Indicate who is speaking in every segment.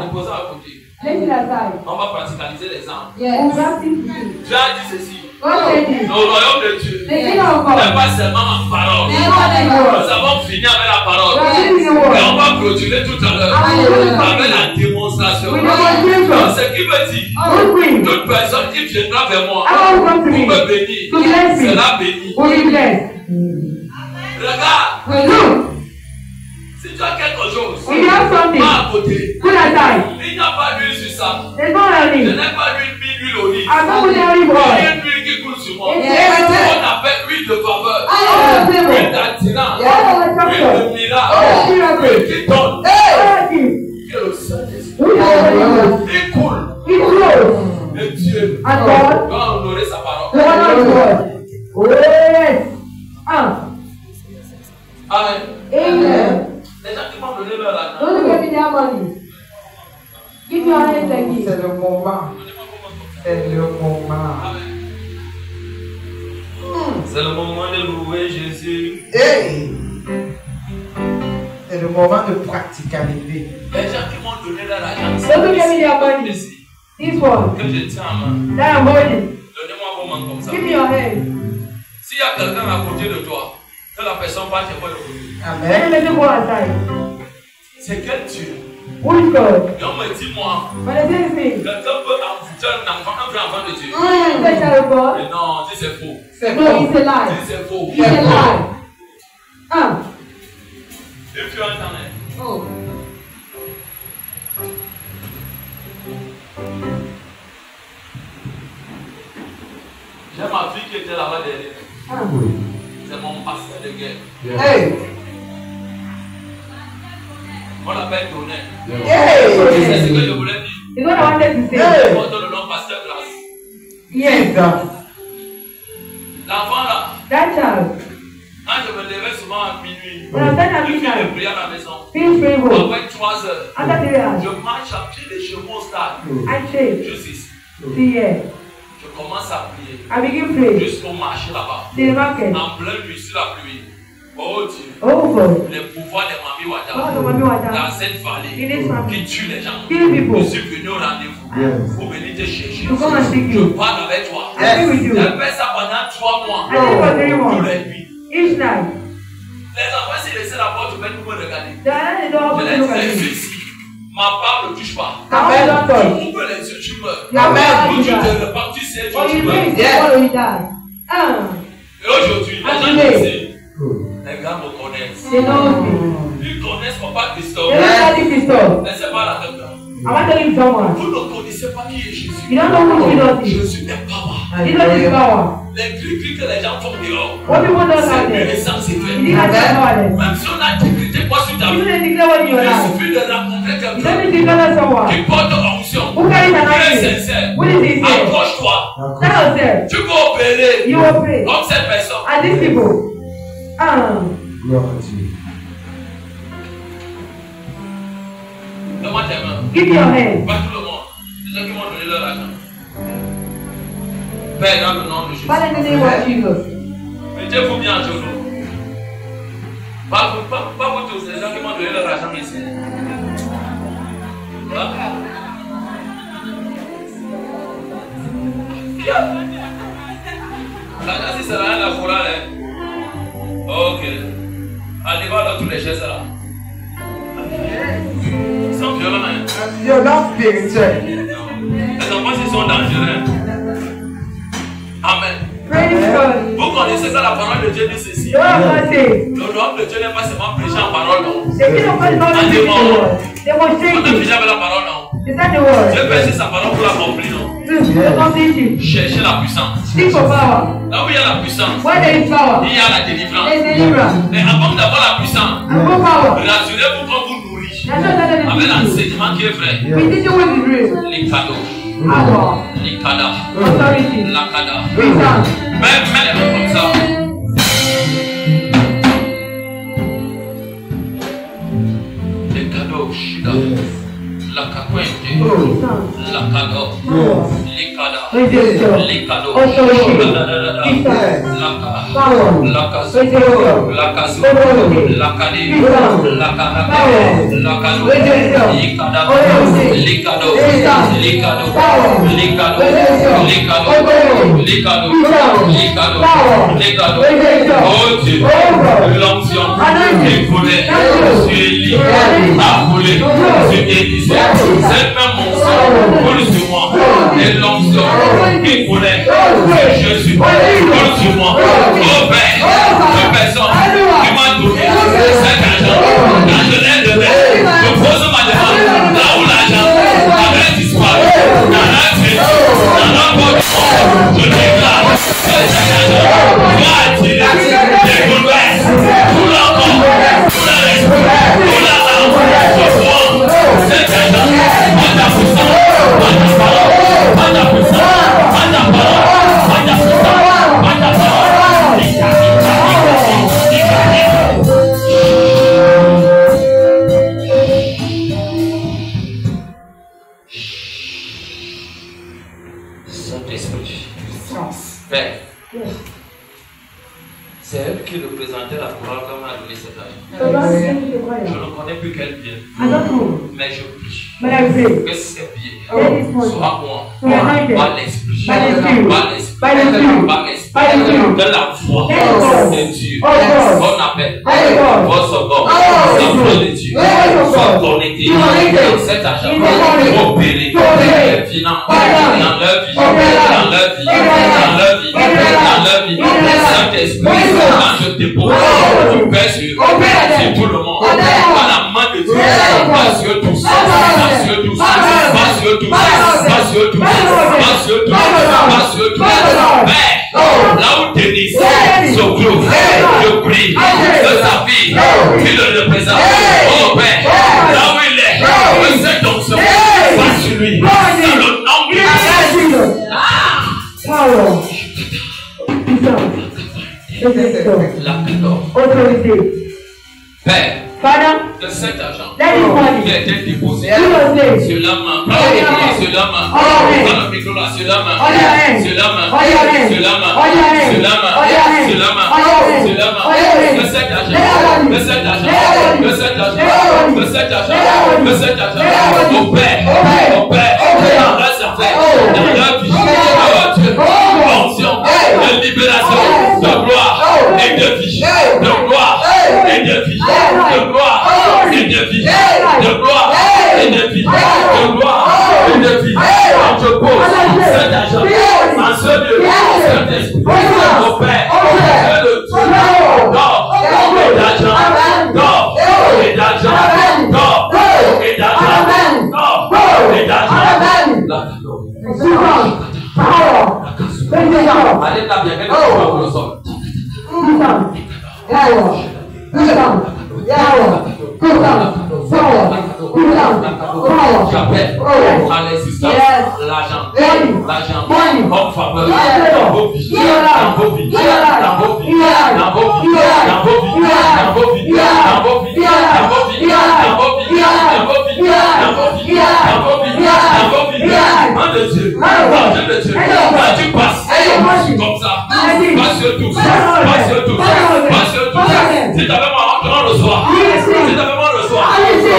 Speaker 1: Déposons à côté.
Speaker 2: Place it aside.
Speaker 1: On va pratiqualiser les armes.
Speaker 2: Yes.
Speaker 1: Dieu a dit ceci.
Speaker 2: God said this.
Speaker 1: Le royaume de Dieu
Speaker 2: The kingdom of God.
Speaker 1: n'est pas seulement en parole.
Speaker 2: Never.
Speaker 1: Nous avons fini avec la parole.
Speaker 2: Yes.
Speaker 1: Et on va clôturer tout à l'heure avec la démonstration. Donc, ce qui veut dire, toute personne qui viendra vers moi pour me bénir sera bénie. Regarde. Si tu as quelque chose, pas à côté. Il n'y a pas d'huile sur ça. Je n'ai pas d'huile olive. Il y a une huile qui coule sur moi. On appelle huile de faveur, huile d'attirance, huile de miracle, huile qui donne. Que le Saint-Esprit, il coule. Et Dieu doit honorer sa parole. Amen. Les gens qui m'ont donné leur argent.
Speaker 3: C'est le moment. C'est le moment.
Speaker 1: C'est le moment de louer Jésus.
Speaker 3: Hey. C'est le moment de practicalité.
Speaker 1: Les gens qui m'ont donné leur argent.
Speaker 2: This one.
Speaker 1: Que je tiens en main.
Speaker 2: That I'm holding.
Speaker 1: Donnez-moi vos mains comme ça.
Speaker 2: Give me your hand.
Speaker 1: S'il y a quelqu'un à côté de toi, que la personne va te voir le côté.
Speaker 3: Amen.
Speaker 2: Let me go aside.
Speaker 1: C'est quel Dieu?
Speaker 2: Who is God?
Speaker 1: Et on me dit, moi,
Speaker 2: But the same thing.
Speaker 1: quelqu'un peut envoûter un enfant de Dieu.
Speaker 2: Is that child of God?
Speaker 1: Mais non, dis c'est faux.
Speaker 3: C'est
Speaker 2: No,
Speaker 3: bon.
Speaker 2: it's a lie.
Speaker 1: Dis c'est faux.
Speaker 2: It's a lie.
Speaker 1: If you understand.
Speaker 2: Oh.
Speaker 1: J'ai ma fille qui était là-bas derrière. C'est mon pasteur de guerre.
Speaker 3: Hey.
Speaker 1: On l'appelle Tonnerre.
Speaker 3: Hey.
Speaker 1: C'est ce que je voulais dire.
Speaker 2: It's what I wanted to say.
Speaker 3: Hey.
Speaker 1: On porte le nom pasteur Glace.
Speaker 2: Yes.
Speaker 1: L'enfant là,
Speaker 2: That child.
Speaker 1: quand je me levais souvent à minuit,
Speaker 2: When I'm done at
Speaker 1: je fais
Speaker 2: midnight,
Speaker 1: des prières à la maison.
Speaker 2: feel favor.
Speaker 1: Après 3 heures,
Speaker 2: After 3 hours,
Speaker 1: je marche à pied des chevaux au stade.
Speaker 2: I change.
Speaker 1: Juste ici.
Speaker 2: See here.
Speaker 1: Je commence à prier
Speaker 2: I begin praying.
Speaker 1: jusqu'au marché là-bas.
Speaker 2: The market.
Speaker 1: En pleine nuit sur la pluie. Oh Dieu.
Speaker 2: Oh God.
Speaker 1: Les pouvoirs des Mami
Speaker 2: God
Speaker 1: Wada
Speaker 2: of Mami Wada.
Speaker 1: dans cette vallée
Speaker 2: In this family.
Speaker 1: qui tue les gens.
Speaker 2: Kill people.
Speaker 1: Je suis venu au rendez-vous pour venir te chercher.
Speaker 2: To come and seek
Speaker 1: Je
Speaker 2: you.
Speaker 1: parle avec toi.
Speaker 2: I speak with you.
Speaker 1: J'ai fait ça pendant 3 mois.
Speaker 2: I did it for 3
Speaker 1: Tous
Speaker 2: months.
Speaker 1: les nuits.
Speaker 2: Each night.
Speaker 1: Les enfants, s'ils laissaient la porte ouverte pour me regarder.
Speaker 2: The other door
Speaker 1: Je
Speaker 2: open to
Speaker 1: leur
Speaker 2: look at
Speaker 1: disais,
Speaker 2: me.
Speaker 1: fils, ma part ne touche pas.
Speaker 2: Amen. Don't
Speaker 1: Tu
Speaker 2: touch.
Speaker 1: ouvres les yeux, tu meurs.
Speaker 2: Amen.
Speaker 1: Ou tu te repens, tu sais,
Speaker 2: Or
Speaker 1: tu
Speaker 2: you
Speaker 1: meurs.
Speaker 2: pray,
Speaker 3: Yes.
Speaker 2: or you die.
Speaker 1: Et aujourd'hui, les gens
Speaker 2: Amen.
Speaker 1: disent, les gars me connaissent.
Speaker 2: They know me.
Speaker 1: Ils connaissent Papa Christophe.
Speaker 2: They don't know this Christophe.
Speaker 1: Mais c'est pas la même là.
Speaker 2: I want to tell you someone.
Speaker 1: Vous ne connaissez pas qui est Jésus.
Speaker 2: You don't know who Jesus is.
Speaker 1: Jésus est power.
Speaker 2: Jesus is power.
Speaker 1: Les cris que les gens font dehors,
Speaker 2: What people don't
Speaker 1: c'est
Speaker 2: have there.
Speaker 1: puissance
Speaker 2: You
Speaker 1: effet.
Speaker 2: need to powerless.
Speaker 1: Même si on a décrété quoi sur ta
Speaker 2: You
Speaker 1: vie,
Speaker 2: need to declare what in your
Speaker 1: il
Speaker 2: life.
Speaker 1: suffit de rencontrer
Speaker 2: You don't
Speaker 1: quelqu'un
Speaker 2: need to declare someone.
Speaker 1: qui porte onction,
Speaker 2: Who carries an
Speaker 1: qui est
Speaker 2: anointing?
Speaker 1: sincère.
Speaker 2: What is this?
Speaker 1: Approche-toi.
Speaker 2: Tell yourself.
Speaker 1: Tu peux opérer
Speaker 2: You will pray.
Speaker 1: comme cette personne.
Speaker 2: And these people.
Speaker 3: Gloire à Dieu.
Speaker 1: Donne-moi tes mains.
Speaker 2: Give me your hand.
Speaker 1: Pas tout le monde. C'est ceux qui m'ont donné leur argent. Père, dans le nom de Jésus.
Speaker 2: Father, in the name of Jesus.
Speaker 1: Mettez-vous bien en genoux. Pas vous tous, les gens qui m'ont donné leur argent ici. Hein? L'argent, si c'est rien, la chorale. Hein? Ok. Allez, va dans tous les gestes là. Ils sont violents. Hein?
Speaker 3: Violence spirituelle.
Speaker 1: Les enfants, ils sont dangereux. Amen.
Speaker 2: Praise God.
Speaker 1: Vous connaissez ça, la parole de Dieu dit ceci.
Speaker 2: The word of God says,
Speaker 1: Le royaume de Dieu n'est pas seulement prêché en parole, non.
Speaker 2: the kingdom of God is not only the word. They must
Speaker 1: On
Speaker 2: change
Speaker 1: a
Speaker 2: it.
Speaker 1: prêché avec la parole, non.
Speaker 2: Is that the word?
Speaker 1: Dieu prêche sa parole pour l'accomplir, non.
Speaker 2: They must teach it.
Speaker 1: Cherchez la puissance.
Speaker 2: Seek for power.
Speaker 1: Là où il y a la puissance,
Speaker 2: Where there is power,
Speaker 1: il y a la délivrance.
Speaker 2: there is deliverance.
Speaker 1: Mais avant d'avoir la puissance,
Speaker 2: And more power.
Speaker 1: rassurez-vous quand vous nourrit
Speaker 2: That's what that
Speaker 1: avec
Speaker 2: is.
Speaker 1: l'enseignement qui est vrai.
Speaker 2: We teach you what is real.
Speaker 1: Les cadeaux,
Speaker 2: Power.
Speaker 1: les cadas,
Speaker 2: Authority.
Speaker 1: la cada.
Speaker 2: Wisdom.
Speaker 1: Même comme ça. Les cadeaux, shida. La cacuente,
Speaker 2: Wisdom.
Speaker 1: la cado,
Speaker 2: Power.
Speaker 1: les cadas,
Speaker 2: Wisdom.
Speaker 1: les cadeaux,
Speaker 2: Authority.
Speaker 1: la
Speaker 2: Power.
Speaker 1: la casu,
Speaker 2: Wisdom.
Speaker 1: la casu,
Speaker 2: Authority.
Speaker 1: la cadi,
Speaker 2: Wisdom.
Speaker 1: la cana,
Speaker 2: Power.
Speaker 1: la cado,
Speaker 2: Wisdom.
Speaker 1: les cadas,
Speaker 2: Authority.
Speaker 1: les cadeaux, les cadeaux, les cadeaux, les cadeaux, les cadeaux, les cadeaux, les cadeaux, les cadeaux. Oh Dieu, l'onction, les volets, sur Élie, a volé, sur Élisée, cette même onction, coule sur moi, et l'onction, qui volait, sur Jésus, coule sur moi, oh Père, toute personne qui m'a donné cet argent, quand je l'ai levé, je pose ma demande, là où l'argent avait disparu, dans la tête, dans la porte, je déclare que cet argent va attirer des bouleverses, tout l'encore, tout le respect, tout la âme, je prends cet argent, pas ta puissance, pas ta parole, pas ta puissance, pas ta parole, pas ta puissance, pas ta parole. Père, c'est elle qui représentait la parole comme elle a donné cet argent. Je ne connais plus quel bien, mais je prie que ces biens soient moi, par l'esprit, de la foi de Dieu. On appelle votre corps, la foi de Dieu, soit connecté dans cet argent, opéré les finances dans leur vie, dans leur vie, dans leur vie, dans leur vie. Saint-Esprit, quand je dépose, je pèse sur tout le monde, par la main de Dieu, pas sur tous, pas sur tous, pas sur tous, pas sur tous, pas sur tous, pas sur tous. Mais là où Denis se trouve, je prie de sa vie, qu'il le représente. Oh Père, là où il est, que cette onction passe sur lui, dans le nom de Jésus.
Speaker 2: Autorité.
Speaker 1: Père,
Speaker 2: Father,
Speaker 1: de cet argent
Speaker 2: that is money.
Speaker 1: qui a été déposé
Speaker 2: Give us this.
Speaker 1: sur la main,
Speaker 2: On your hand.
Speaker 1: sur la main,
Speaker 2: On your hand.
Speaker 1: dans le micro là, sur la main,
Speaker 2: On your hand.
Speaker 1: sur la main,
Speaker 2: On your hand.
Speaker 1: sur la main,
Speaker 2: On your hand.
Speaker 1: sur la main,
Speaker 2: On your hand.
Speaker 1: sur la main,
Speaker 2: On your hand.
Speaker 1: sur la main,
Speaker 2: On your hand.
Speaker 1: de cet argent, de cet argent, de cet argent, de cet argent, de cet argent, au Père, dans leurs affaires, dans leur vie, oh Dieu, onction, de libération, de gloire et de vie, de gloire et de vie, de gloire et de vie, de gloire et de vie, de gloire et de vie. Quand je pose cet argent en ce lieu, cet esprit, au Père, je le dis, d'or et d'argent, d'or et d'argent, d'or et d'argent, d'or et d'argent. Allez là bien, mettez le le sol. J'appelle à l'existence l'argent comme faveur dans vos vies, dans vos vies, dans vos vies, dans vos vies, dans vos vies, dans vos vies, dans vos vies, dans vos vies, dans vos vies, dans vos vies, dans vos vies, dans vos vies, dans vos vies, main de Dieu, main de Dieu, quand tu passes comme ça, passe sur tous, passe sur tous, passe sur tous. Si tu avais moi rentrant le soir, si tu avais moi le soir,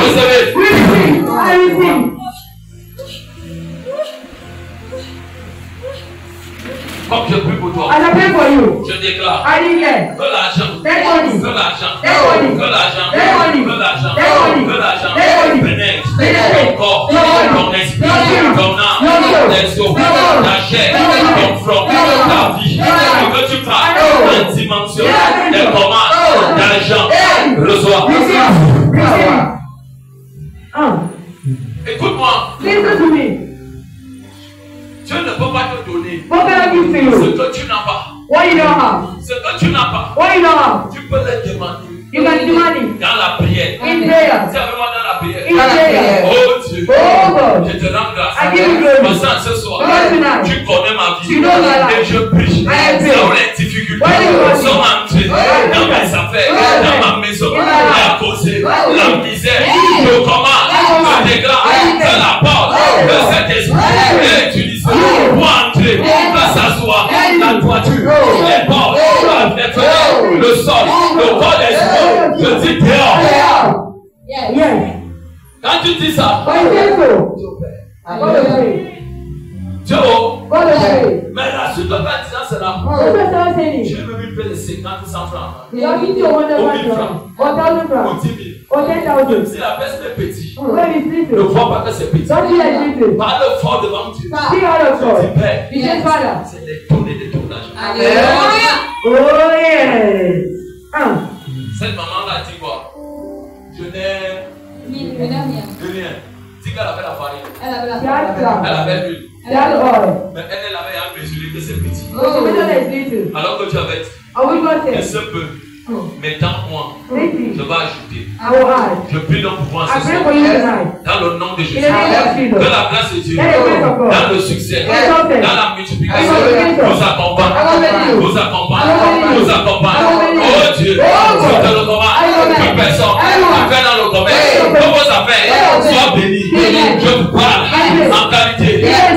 Speaker 1: recevez. Comme je prie pour toi, je déclare que l'argent, que l'argent, que l'argent, que l'argent, que l'argent pénètre ton corps, ton esprit, ton âme, tes os, ta chair, ton front, ta vie, et que tu parles en dimension des commandes d'argent. Reçois. Écoute-moi. Dieu ne peut pas te donner ce que tu n'as pas. Ce que tu n'as pas, tu peux le demander. Dans la prière. C'est vraiment dans la prière. Oh Dieu, je te rends grâce. Parce que ce soir, tu connais ma vie. Et je prie. Dans les difficultés sont entrées dans mes affaires, dans ma maison, à causer la misère. Je commande, je déclare que la porte de cet esprit est utilisée pour entrer, que ça soit la toiture, les portes, les fenêtres, le sol, le corps des gens. Je dis dehors. Quand tu dis ça, Dieu, mais la suite de ta disant cela, Dieu me lui paie les 50 100 francs. Ou 1000 francs. Ou 10 000. Même si la personne est petite, ne vois pas que c'est petit. Parle fort devant Dieu. Dis Père, c'est des tonnes et des tonnes d'argent. Cette maman-là dit quoi? Je n'ai rien. Dis qu'elle avait la farine. Elle avait l'huile. Mais elle avait mesuré que c'est petit. Alors que tu avais dit que ce peu, mais dans moi, je vais ajouter. Je prie donc pour moi ce soir. Dans le nom de Jésus. Que la grâce de Dieu, dans le succès, dans la multiplication, nous accompagne. Nous accompagne. Nous accompagne. Oh Dieu, je te le commande. Que personne n'a fait dans le commerce. Que vos affaires soient bénies. Je vous parle en qualité.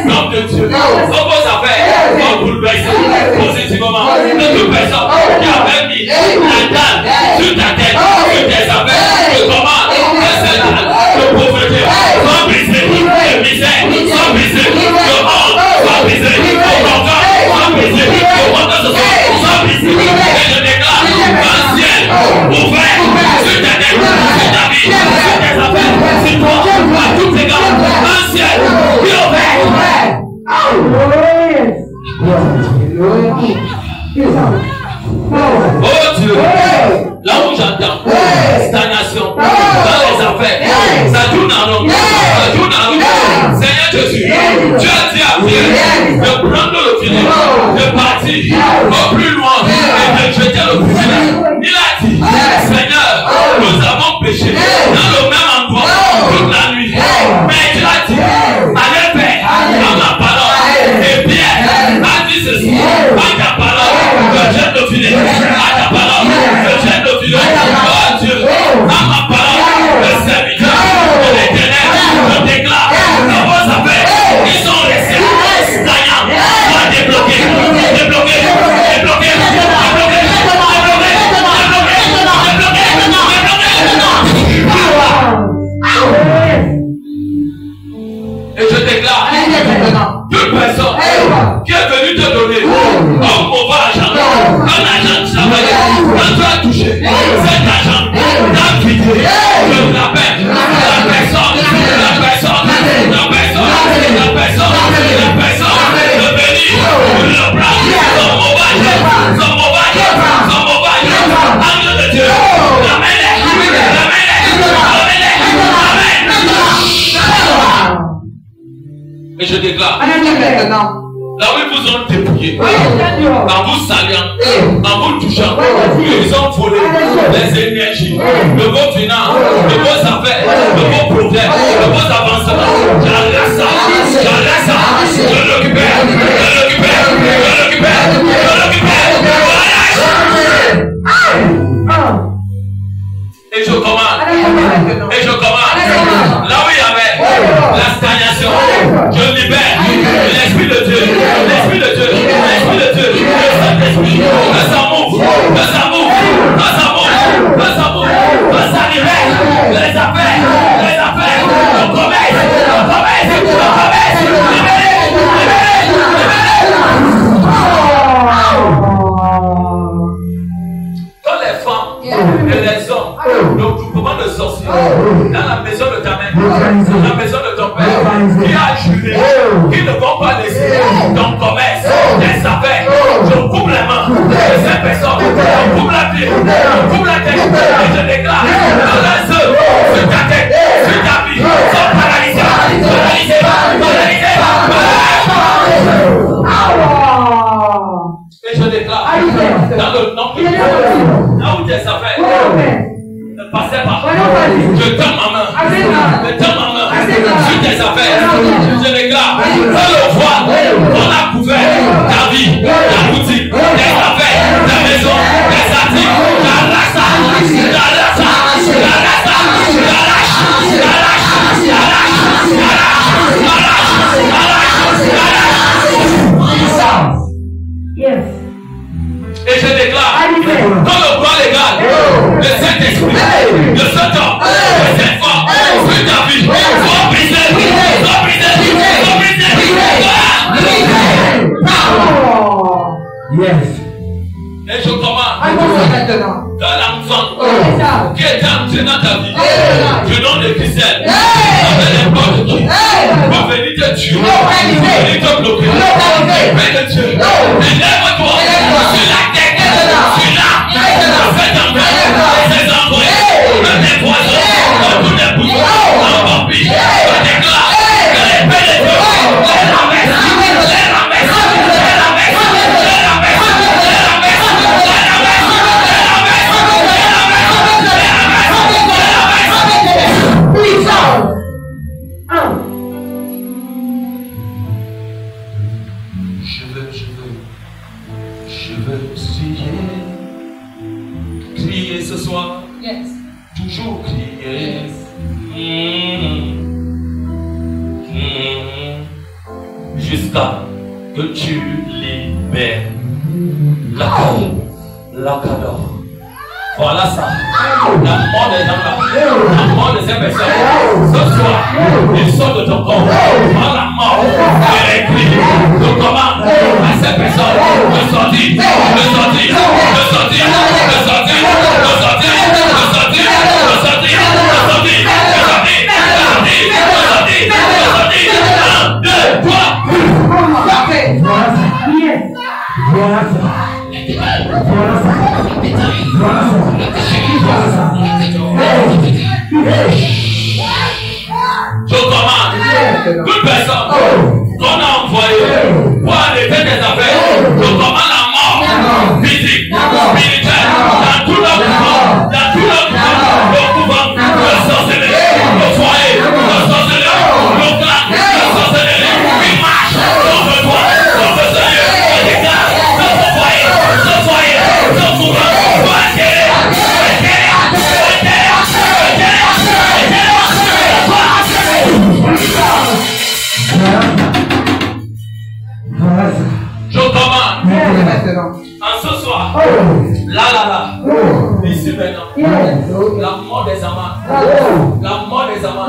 Speaker 1: Nom de Dieu. Que vos affaires soient bouleversées positivement. Que toute personne qui avait mis la dalle sur ta tête, sur tes affaires, je commande que cette dalle de pauvreté soit brisée, de misère soit brisée, de honte soit brisée, de confiance soit brisée, de honte soit brisée. Et je déclare un ciel ouvert sur ta tête, sur ta vie, sur tes affaires, sur toi, à tous les gars, un ciel qui est ouvert. Oh Dieu, là où j'entends stagnation dans les affaires, ça tourne en rond, ça tourne en rond. Seigneur Jésus, tu as dit à Pierre de prendre le filet, de partir au plus loin et de jeter le filet. Il a dit, Seigneur, nous avons péché dans le même endroit toute la nuit. Mais tu as dit, allez faire à ma parole. Et Pierre a dit ceci, à ta parole, je jette le filet. À ta parole, je jette le filet. Oh Dieu, à ma parole, le serviteur de l'Éternel, je déclare dans vos affaires, ils sont restés stagnants, soient débloqués, débloqués, débloqués, débloqués, et je déclare toute personne qui est venue te donner un mauvais argent, un argent de travail, quand tu as touché cet argent, t'as quitté, je l'appelle, la personne, le bénir, le bras, son mauvais ange de Dieu, ramène-les. Et je déclare, là où ils vous ont dépouillé, en vous saluant, en vous touchant, ils ont volé les énergies de vos finances, de vos affaires, de vos problèmes, de vos avancements. J'arrête ça, je le récupère, Et je commande, là où il y avait la stagnation, je libère l'Esprit de Dieu, le Saint-Esprit, le s'amour, ça libère les affaires, le commerce, Quand les femmes et les hommes le groupement de sorciers dans la maison de ta mère, dans la maison de ton père, qui a juré qu'ils ne vont pas laisser ton commerce, tes affaires, je coupe les mains de ces personnes, je coupe la pied, je coupe la tête, et je déclare que les œufs sur ta tête, sur ta vie, sont paralysés. Et je déclare dans le nom de Dieu, là où tes affaires ne passaient pas, je tends ma main sur tes affaires. Je déclare que le voile, on a couvert ta vie, ta boutique, tes affaires, ta maison, tes articles, la et je déclare dans le droit légal, le Saint-Esprit, le Saint-Homme, le Saint-Fort, sur ta vie, sur de ficelle, avec les corps de qui pour venir te tuer, pour venir te bloquer. Mais de Dieu, lève-toi sur la tête, sur l'arbre, fais tomber ces envoyés, même les poisons, tous les boutons, en vampire, je déclare que l'épée de Dieu, les rabaisse, les rabaisse, les rabaisse, les rabaisse, les rabaisse, je veux crier ce soir.
Speaker 2: Yes.
Speaker 1: Toujours crier. Jusqu'à que tu libères la cador. Voilà ça. La mort des gens là. La mort de ces personnes. Ce soir, ils sortent de ton corps. Par la mort. Et écrit. Je commande à ces personnes de sortir. De sortir. De sortir. De sortir. De sortir. De sortir. De sortir. De sortir. De sortir. De sortir. De sortir. 1, 2, 3.
Speaker 3: Voilà ça.
Speaker 1: Je commande toute personne qu'on a envoyée pour arrêter des affaires. Je commande la mort physique, spirituelle, dans tout notre corps, dans tout notre corps, le couvent, le sorcellerie, le foyer, le sorcellerie, le clan, le sorcellerie, il marche contre toi, contre ce lieu, je déclare, notre foyer, ce foyer, ce couvent, doit atterrir, je commande en ce soir, là, ici maintenant, la mort des amants, la mort des amants,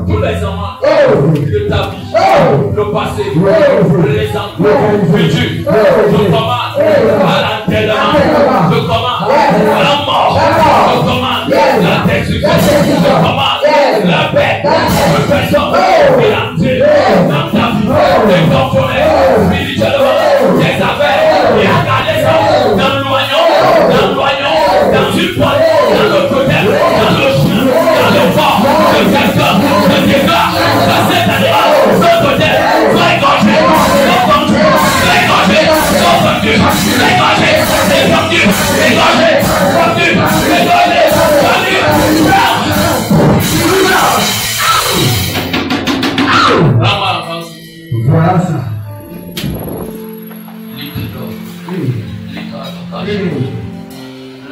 Speaker 1: tous les amants de ta vie, le passé, le présent, le futur, je commande à l'enterrement, je commande à la mort, je commande la destruction, je commande la paix, de personne qui a tué dans ta vie, des components spirituellement, des affaires, et à garder ça dans le noyau, dans une poêle, dans le côté, dans le chien, dans le fort, de quelqu'un, de déclare, dans cette année, ce côté, sois égorgé,
Speaker 3: Voilà ça.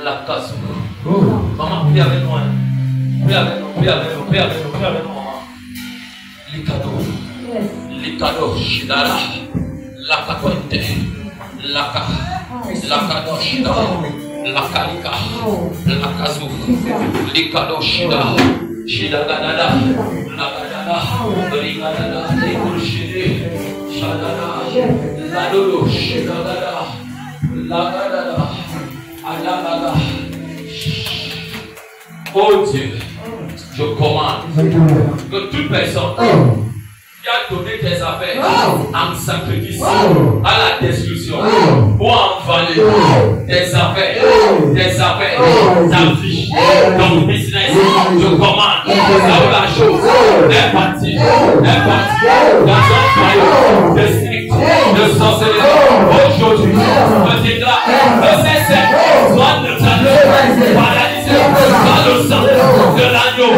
Speaker 1: La casse. Maman, prie avec moi. Prie avec nous, prie avec nous, prie avec nous, prie avec nous, maman. Les cadeaux, Shidara, la capote, la cadeau, Shidara, la kalika, la kazou, les cadeaux, Shidara, Shidagadada, la gadada, Rigadada, les bullshit, Shadada, la dodo, Shidagada, la gadada, Alagada. Oh Dieu, je commande que toute personne qui a donné tes affaires en sacrifice à la destruction pour envaler tes affaires, ta vie, ton business, je commande là où la chose est partie dans un foyer de strict, de sorcellerie. Aujourd'hui, je déclare que ces sectes soient neutralisés, paralysés par le sang de l'agneau,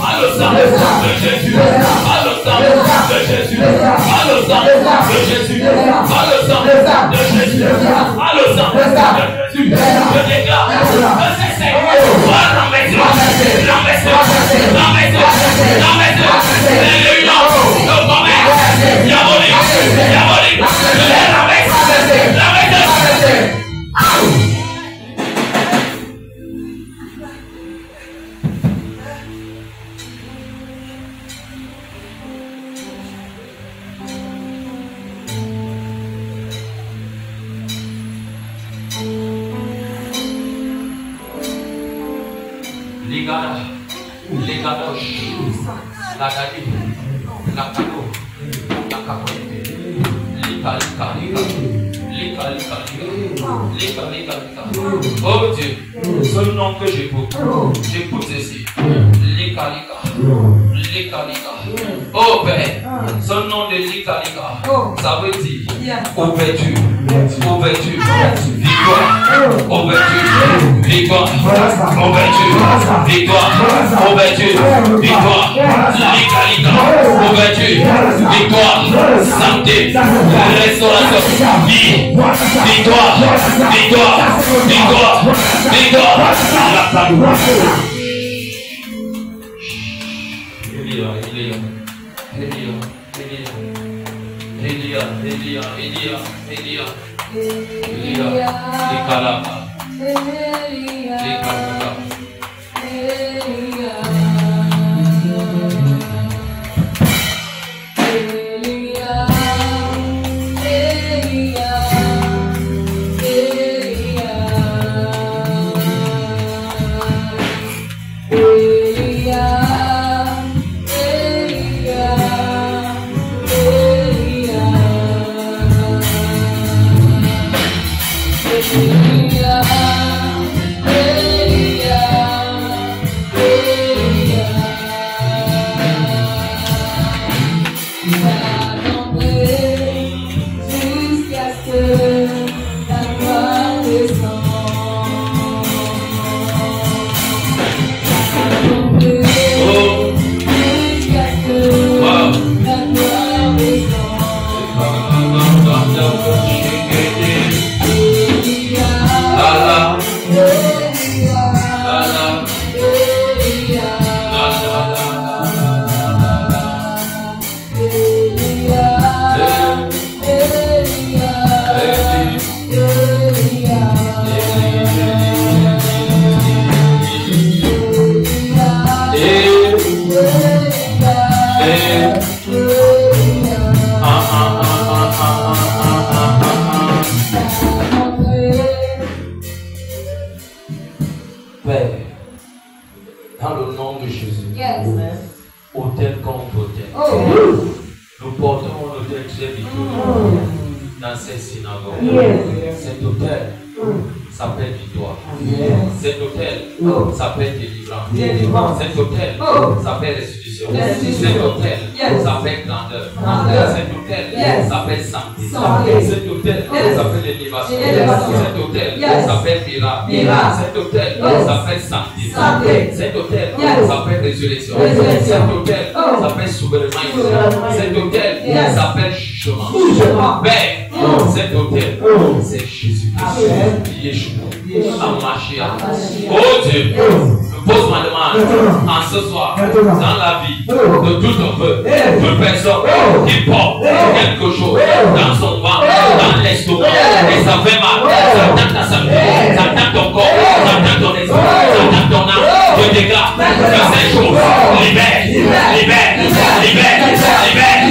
Speaker 1: par le sang de Jésus, par le sang de Jésus, par le sang de Jésus, par le sang de Jésus, par le sang de Jésus. Je déclare que ces sectes soient renversés, les réunions de commerce diabolique, je les renverse. les galoches, la galine, la cano, la capote, oh Dieu, ce nom que j'écoute ici. Oh Père, ce nom de Likalika, ça veut dire ouverture, ouverture, victoire, ouverture, victoire, ouverture, victoire, ouverture, victoire, Likalika, ouverture, victoire, santé, restauration, vie, victoire, victoire, victoire, victoire,
Speaker 4: Cet hôtel s'appelle restitution. Cet hôtel s'appelle grandeur. Cet hôtel s'appelle santé. Cet hôtel s'appelle élévation. Cet hôtel s'appelle miracle. Cet hôtel s'appelle santé. Cet hôtel s'appelle résurrection. Cet hôtel s'appelle souverainement. Cet hôtel s'appelle jugement. Père, cet hôtel, c'est Jésus-Christ. Yeshua. Amashia. Oh Dieu, je pose ma demande en ce soir dans la vie de tout un peuple, toute personne qui porte quelque chose dans son ventre, dans l'estomac, et ça fait mal, ça attaque ta santé, ça attaque ton corps, ça attaque ton esprit, ça attaque ton âme. Je déclare que ces choses libèrent, libèrent, libèrent, libèrent, libèrent, libèrent,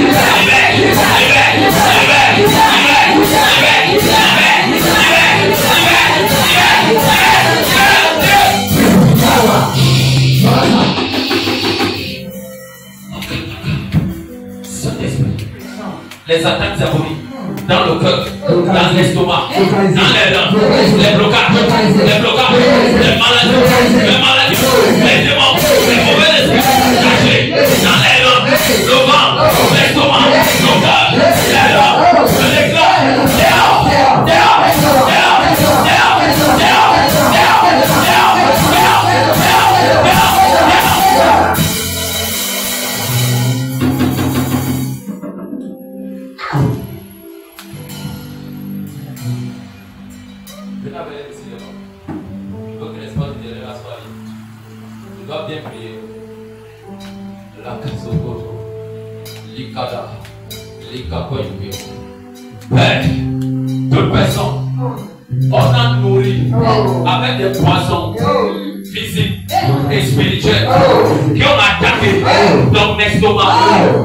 Speaker 4: les attaques diaboliques dans le cœur, dans l'estomac, dans les dents, les blocages, les maladies, les démons, les mauvais esprits cachés dans les dents, le ventre, l'estomac, le cœur, les dents, je déclare, dehors, dehors, dehors, dehors, dehors, dehors, dehors, Père, toute personne, on a nourri avec des poissons physiques et spirituels qui ont attaqué ton estomac,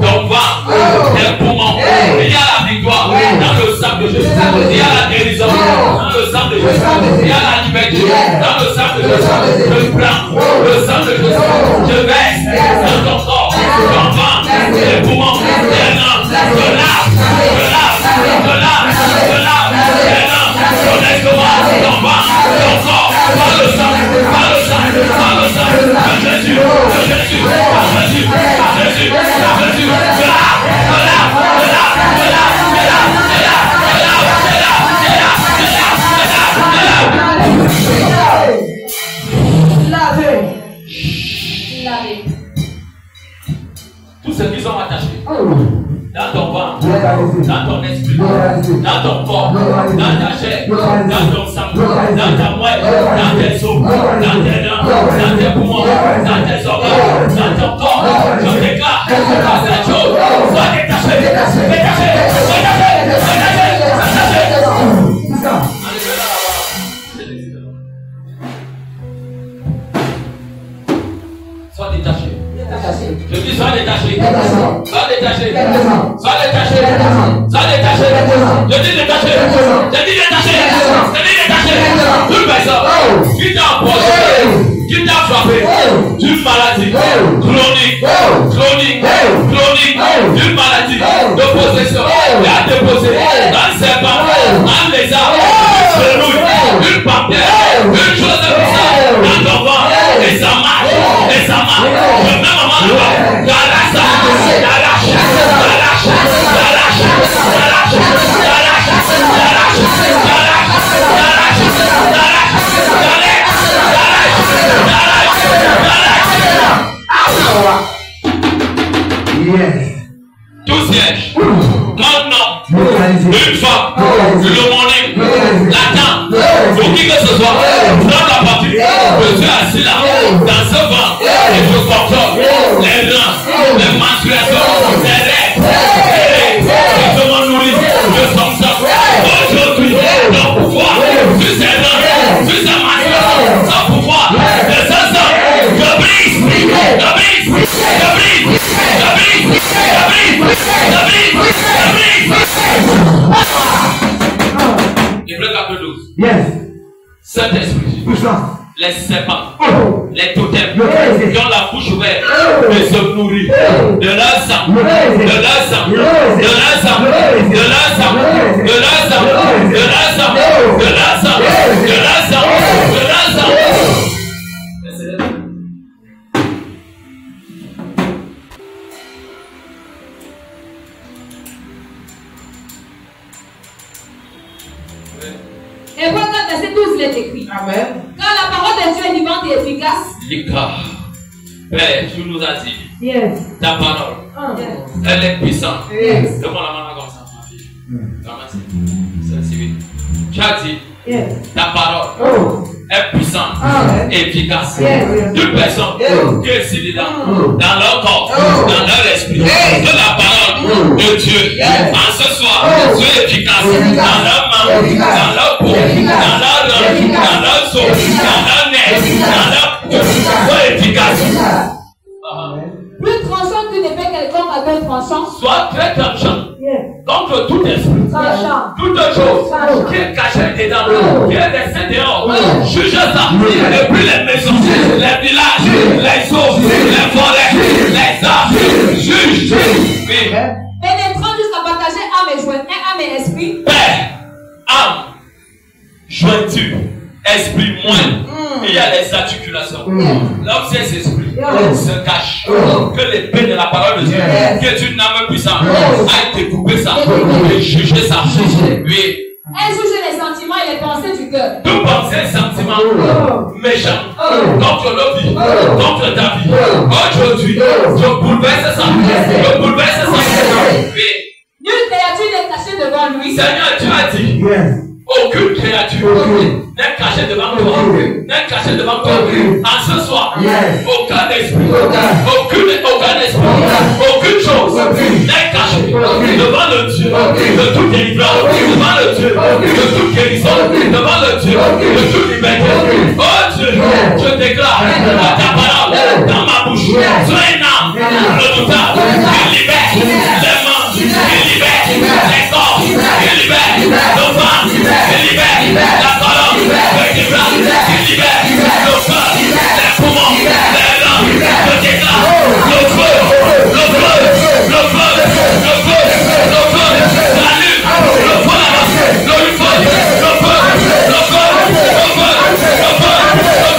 Speaker 4: ton ventre, tes poumons. Il y a la victoire dans le sang de Jésus. Il y a la guérison dans le sang de Jésus. Il y a la liberté dans le sang de Jésus. Je prends le sang de Jésus. Je verse dans ton ventre, dans ton esprit, dans ton corps, dans ta chair, dans ton sang, dans ta moelle, dans tes os, dans tes dents, dans tes poumons, dans tes organes, dans ton corps. Je déclare que cette chose soit détachée, détachée, détachée, détachée, détachée. Sois détaché. Je dis sois détaché. Sois détaché. Sois détaché. Sois détaché. Je dis détaché. Je dis détaché. Je dis détaché. Toute personne qui t'a empoisonné, qui t'a frappé d'une maladie chronique, d'une maladie de possession, et à déposer un serpent, un lézard, une grenouille, une panthère, une chose de bizarre dans ton ventre, et ça marche, et ça marche. Le même moment, la tout siège. Maintenant, une femme, le morning, la dame, pour qui que ce soit, prends la partie. Je suis assis là, dans ce vent, et je contrôle les reins, les menstruations, les règles, et je m'en nourris de son sang. Aujourd'hui, ton pouvoir, sur ces reins, sur ces menstruations, son pouvoir, de ce sang, je brise, je brise, je brise, je brise, je brise, Hébreux 12.
Speaker 1: Yes.
Speaker 4: Saint-Esprit, les serpents, les totems qui ont la bouche ouverte de se nourrir de leur sang, de leur sang, de leur sang, de leur sang, de leur sang, de leur sang, de leur sang, de leur sang, de leur sang.
Speaker 5: Hébreux 4, verset 12, il est écrit.
Speaker 3: Amen.
Speaker 5: Car la parole de Dieu est vivante et efficace.
Speaker 4: Père, tu nous as dit,
Speaker 2: Yes.
Speaker 4: ta parole, elle est puissante.
Speaker 2: Yes.
Speaker 4: Donne-moi la main comme ça, ma fille. C'est civil. Tu as dit,
Speaker 2: Yes.
Speaker 4: ta parole est puissante et efficace.
Speaker 2: Yes.
Speaker 4: Toute personne qui est ici dedans, dans leur corps, dans leur esprit, que la parole de Dieu, en ce soir, soit efficace dans leur main, dans leur peau, dans leur rein, dans leur os, dans leur nez, dans leur soit efficace.
Speaker 5: Plus tranchant qu'une épée quelconque à deux tranchants.
Speaker 4: Soit très tranchant.
Speaker 2: Yes.
Speaker 4: Contre tout esprit, toute chose qui est cachée dedans, qui est laissée dehors, juge ça. Et puis les maisons, les villages, les eaux, les forêts, les arbres, juge. Oui.
Speaker 5: Pénétrant jusqu'à partager âme et esprit.
Speaker 4: Père, âme, jointure, esprit moins. Il y a les articulations. Là où ces esprits se cachent, que l'épée de la parole de Dieu, qui est une âme puissante, a été coupée ça et jugé ça. Oui.
Speaker 5: Elle juge les sentiments et les pensées du cœur.
Speaker 4: Tout pensée, sentiment méchant contre nos vies, contre ta vie. Aujourd'hui, je bouleverse ça. Je bouleverse ça. Oui.
Speaker 5: Nulle créature n'est cachée devant lui.
Speaker 4: Seigneur, tu as dit. Aucune créature n'est cachée devant toi. N'est cachée devant toi. En ce soir, aucun esprit, aucun esprit, aucune chose n'est cachée devant le Dieu de toute délivrance, devant le Dieu de toute guérison, devant le Dieu de toute liberté. Oh Dieu, je déclare à ta parole dans ma bouche, sois une âme redoutable, qui libère les mains, qui libère les corps, qui libère nos femmes, qui libère la colonne, qui libère nos cœurs, les poumons, les reins. Je déclare le feu, le feu, le feu, le feu, le feu, la lune, le feu là-bas, le feu, le feu, le feu, le feu, le feu,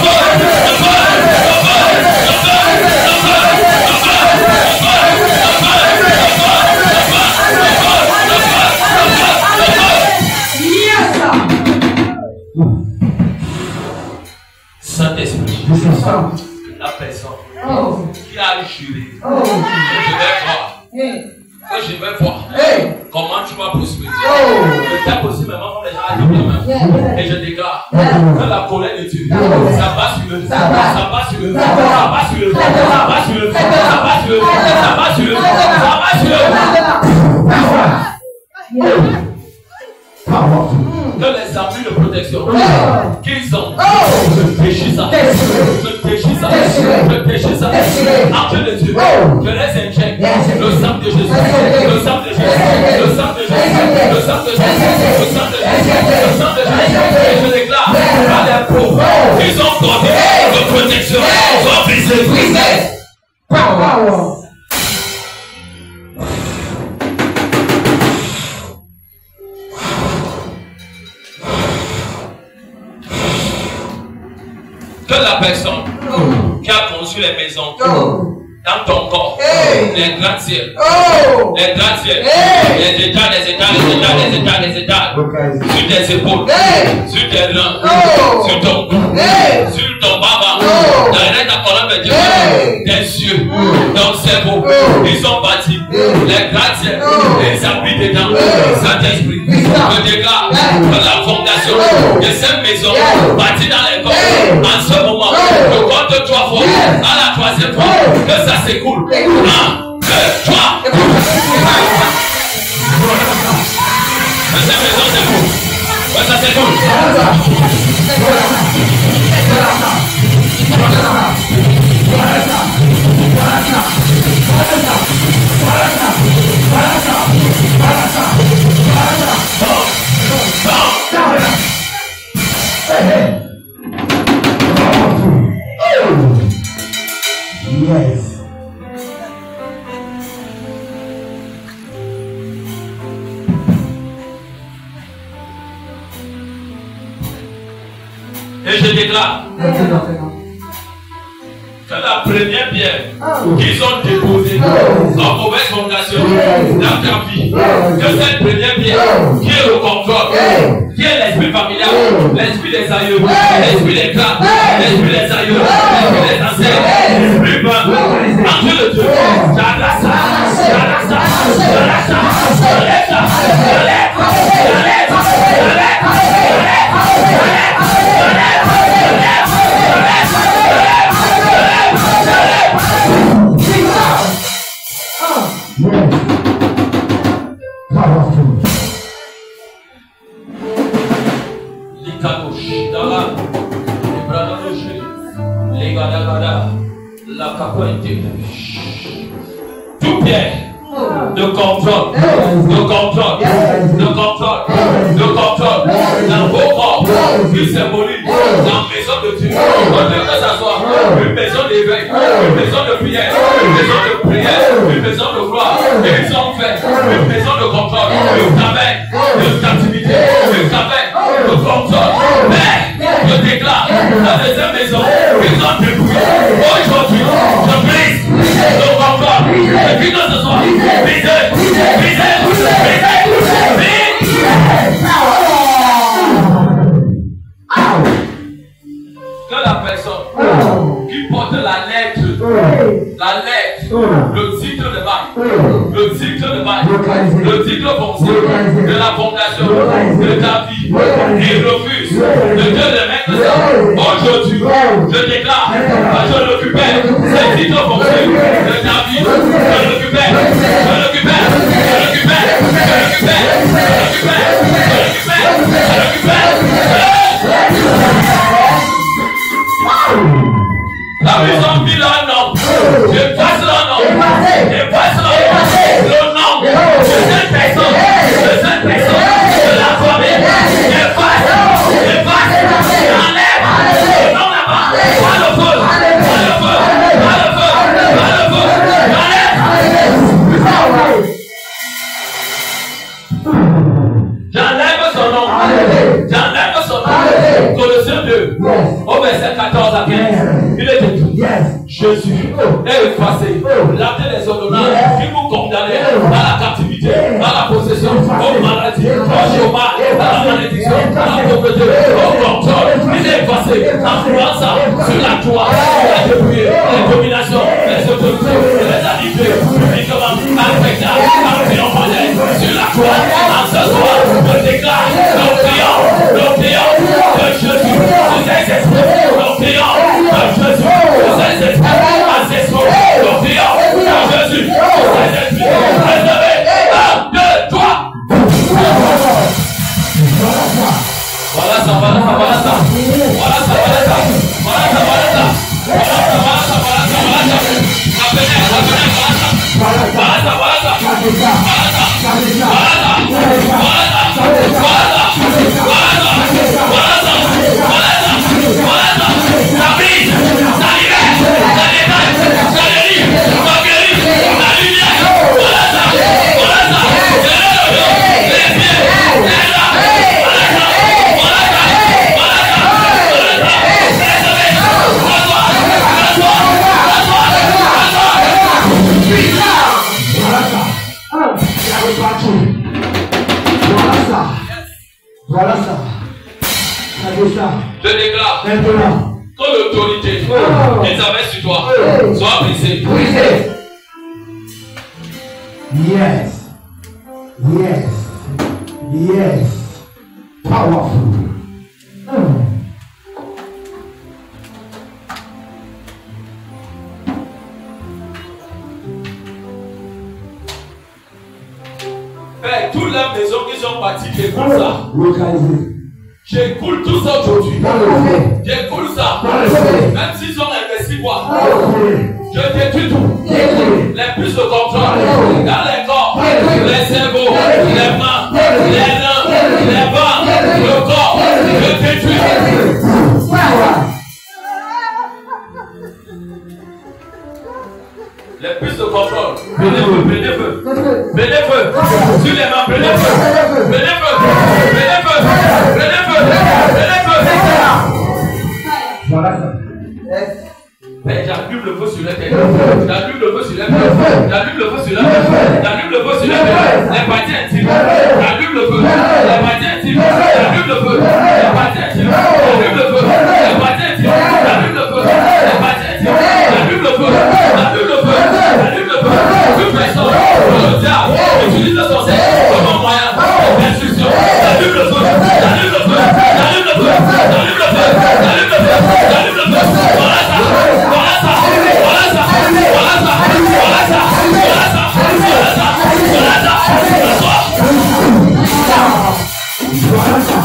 Speaker 4: le feu, le feu, Saint-Esprit, la personne qui a juré, je vais croire que je vais voir comment tu vas prospérer. Je tape aussi maintenant comme les gens à la et je déclare que la colère de Dieu, ça va sur le, ça va sur le, ça va sur le, ça va sur le, ça va sur le, ça va sur le, ça va sur le. Que les abus de protection qu'ils ont, je déchire ça, je déchire ça, je déchire ça. Ange de Dieu, je les injecte le sang de Jésus, le sang de Jésus, le sang de Jésus, le sang de Jésus, le sang de Jésus, le sang de Jésus. Et je déclare à les pauvres, ils ont donné de protection, soient brisés. Power. Que la personne qui a conçu les maisons dans ton corps, les gratte-ciels, les gratte-ciels, les états, les états, les états, les états, les états, sur tes épaules, sur tes reins, sur ton cou, sur ton baba, dans ta colonne vertébrale, tes yeux, ton cerveau, ils sont bâtis, les gratte-ciels, ils habitent dedans, Saint-Esprit, je déclare que la fondation de cette maison bâtie dans les corps, en ce moment, je compte 3 fois, à la 3e fois, que ça s'écoule. 1, 2, 3. Que cette maison s'écoule. Que ça s'écoule.
Speaker 3: Yes.
Speaker 4: Et je déclare que la première pierre qu'ils ont déposée en mauvaise fondation dans ta vie, que cette première pierre qui est le contrôle, qui est l'esprit familial, l'esprit des aïeux, l'esprit des clans, l'esprit des aïeux, l'esprit des ancêtres, l'esprit bas, en Dieu de Dieu, j'arrache ça, j'arrache ça, j'arrache ça, j'enlève ça, j'enlève, j'enlève, j'enlève, tout pierre de contrôle, de contrôle, de contrôle, de contrôle dans vos corps qui symbolise dans la maison de Dieu. Que ça soit une maison d'éveil, une maison de prière, une maison de prière, une maison de gloire, et ils ont fait une maison de contrôle, une cabane de captivité, une cabane de contrôle. Mais je déclare la deuxième maison, ils ont dépouillé. Aujourd'hui, je brise le contrôle. Et puis que ce soit brisé, brisé, brisé, brisé. Que la personne qui porte la lettre, le titre de bail, le titre de bail, le titre foncier de la fondation de ta vie, et refuse de te le mettre ça. Aujourd'hui, je déclare que je récupère ce titre foncier de ta vie, je récupère, je récupère, je récupère, je récupère, je récupère, je récupère, je récupère. La maison dit leur nom. Je passe leur nom. Je passe leur nom. Le nom de cette personne. De cette personne. De la famille. Je passe. Je passe. J'enlève. Le nom là-bas. Pas le feu. Pas le feu. Pas le feu. Pas le feu. J'enlève son nom. J'enlève son nom. Colossiens 2. Au verset 14 à 15. Il est écrit. Jésus est effacé. Lavé les ordonnances qui vous condamnez à la captivité, à la possession, aux maladies, au chômage, à la malédiction, à la pauvreté, au contrôle. Il est effacé en prenant ça sur la croix. Il a dépouillé les dominations, les autorités, les animés, publiquement, avec la
Speaker 1: Voilà ça.
Speaker 4: Je déclare
Speaker 1: Maintenant.
Speaker 4: que l'autorité qu'ils avaient sur toi soit brisée.
Speaker 1: Yes. Yes. Yes. Powerful.
Speaker 4: Père, toute la maison qui sont bâties, j'écoule ça.
Speaker 1: Localisé.
Speaker 4: J'écoule tout ça aujourd'hui.
Speaker 1: Dans le fait.
Speaker 4: J'écoule ça.
Speaker 1: Dans le fait.
Speaker 4: Même s'ils ont investi quoi.
Speaker 1: Détruire.
Speaker 4: Je détruis tout.
Speaker 1: Détruire.
Speaker 4: Les puces de contrôle. Dans les corps. Les cerveaux. Les mains. Les reins. Les bras. Le corps. Je détruis. Les puces de contrôle. Prenez feu. Prenez feu. Prenez feu. Sur les mains. Prenez feu. Prenez feu. Prenez feu. Prenez feu. Prenez feu.
Speaker 1: Voilà ça.
Speaker 4: Mais j'allume le feu sur la tête. J'allume le feu sur la tête. J'allume le feu sur la tête. J'allume le feu sur la tête. Les parties intimes. J'allume le feu. Les parties intimes. J'allume le feu. Les parties intimes. J'allume le feu. Les parties intimes. J'allume le feu. Les parties intimes. J'allume le feu. J'allume le feu. J'allume le feu. Toute personne, le diable, utilise son sexe comme un moyen d'instruction. J'allume le feu. J'allume le feu. J'allume le feu. J'allume le feu. J'allume le feu. J'allume le feu. Voilà ça. Voilà ça. Voilà ça. Voilà ça. Voilà ça. Voilà ça. Voilà ça. Voilà ça.
Speaker 1: Voilà ça.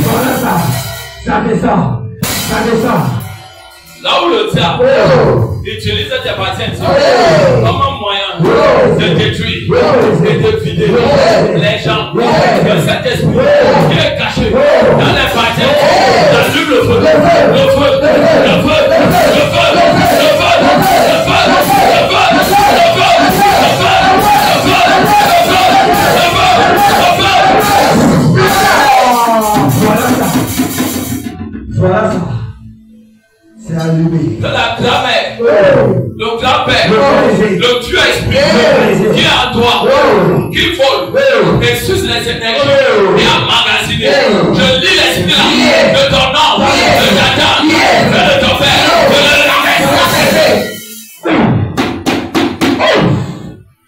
Speaker 1: Voilà ça. Ça descend. Ça descend.
Speaker 4: Là où le diable utilise tes parties intimes comme un moyen de détruire et de vider les gens de cet esprit qui est caché dans les parties intimes, j'allume le feu, le feu, le feu, le feu, le feu, le feu, le feu,
Speaker 1: Voilà ça. C'est allumé.
Speaker 4: de la grand-mère, le grand-père, le Dieu esprit qui est en toi, qui vole et suce les énergies et emmagasiné. Je lis l'esprit là de ton nom, de ta tante, de ton père, de le renverse.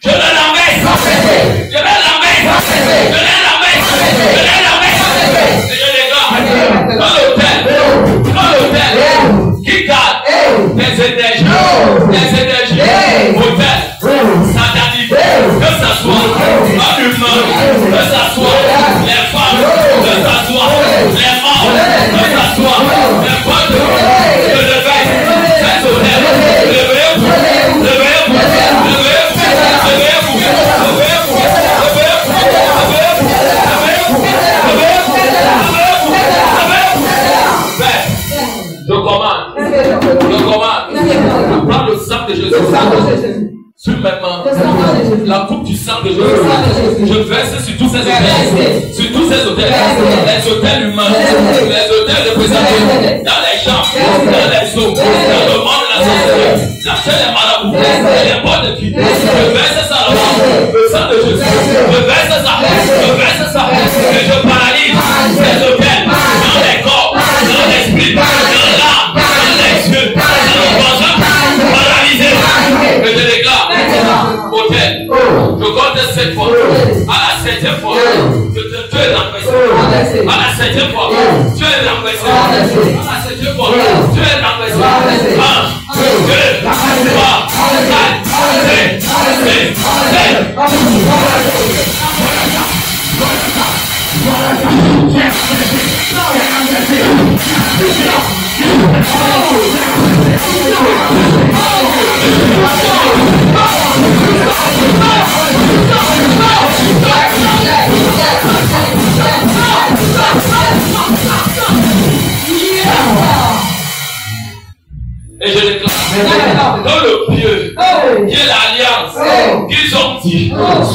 Speaker 4: Je le renverse. Je le renverse. Je le renverse. Je le renverse. Et je les garde dans l'hôtel. Dans l'hôtel. Qui garde les énergies, hôtel, satanique, que ça soit un humain, que ça soit les femmes, que ça soit les morts, que ça soit les potes, que le veille, cet hôtel, levez-vous, levez-vous, levez-vous, levez-vous, levez-vous, je commande de prendre le sang de Jésus sur mes mains, la coupe du sang de Jésus. Je verse sur tous ces hôtels, sur tous ces hôtels, les hôtels humains, les hôtels représentés dans les champs, dans les eaux, dans le monde de la société, dans les marabouts, les boîtes de vie. Je verse ça là-bas, le sang de Jésus. Je verse ça, et je paralyse ces hôtels dans les corps, dans l'esprit, dans l'âme, dans les yeux, dans le ventre, paralysé. Et je déclare, hôtel, je compte 7 fois, à la 7e fois, tu es renversé. À la 7e fois, tu es renversé. À la 7e fois, tu es renversé. 1, 2, 3, 4, 5, 6, 7.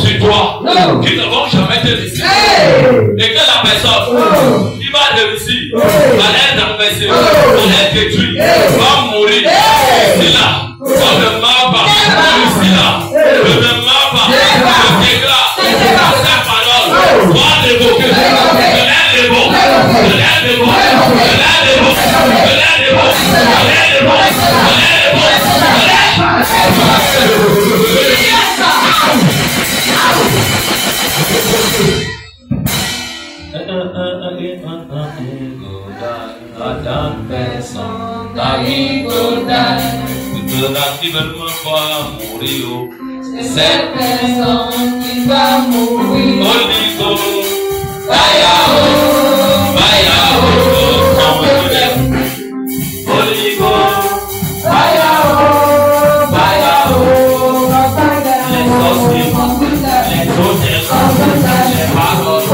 Speaker 4: sur toi qui ne vont jamais te laisser. Et que la personne qui va réussir, va être renversée, va être détruite, va mourir. C'est là. On ne meurt pas. Ici là. On ne meurt pas. Je déclare sa parole. Moi l'évoquer. Je l'aide les bons. Je l'aide les bons. Je l'aide les bons. Je l'aide les bons. Je l'aide les bons. Je l'aide les bons. Qui veulent me voir mourir, cette personne qui va mourir. Oligo, Bayao, Bayao, Oligo, Bayao, Bayao, les sorciers, les hôtels, les paroles,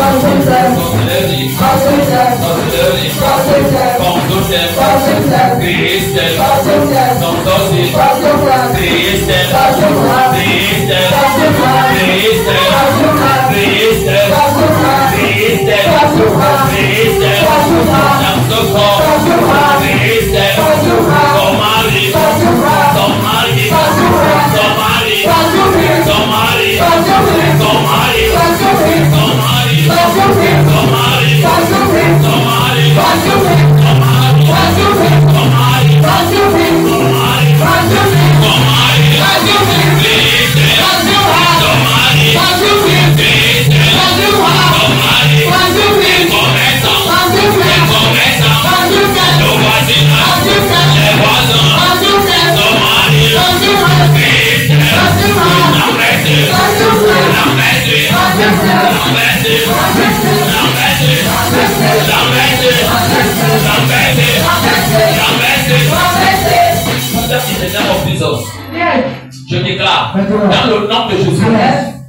Speaker 4: je déclare dans le nom de Jésus,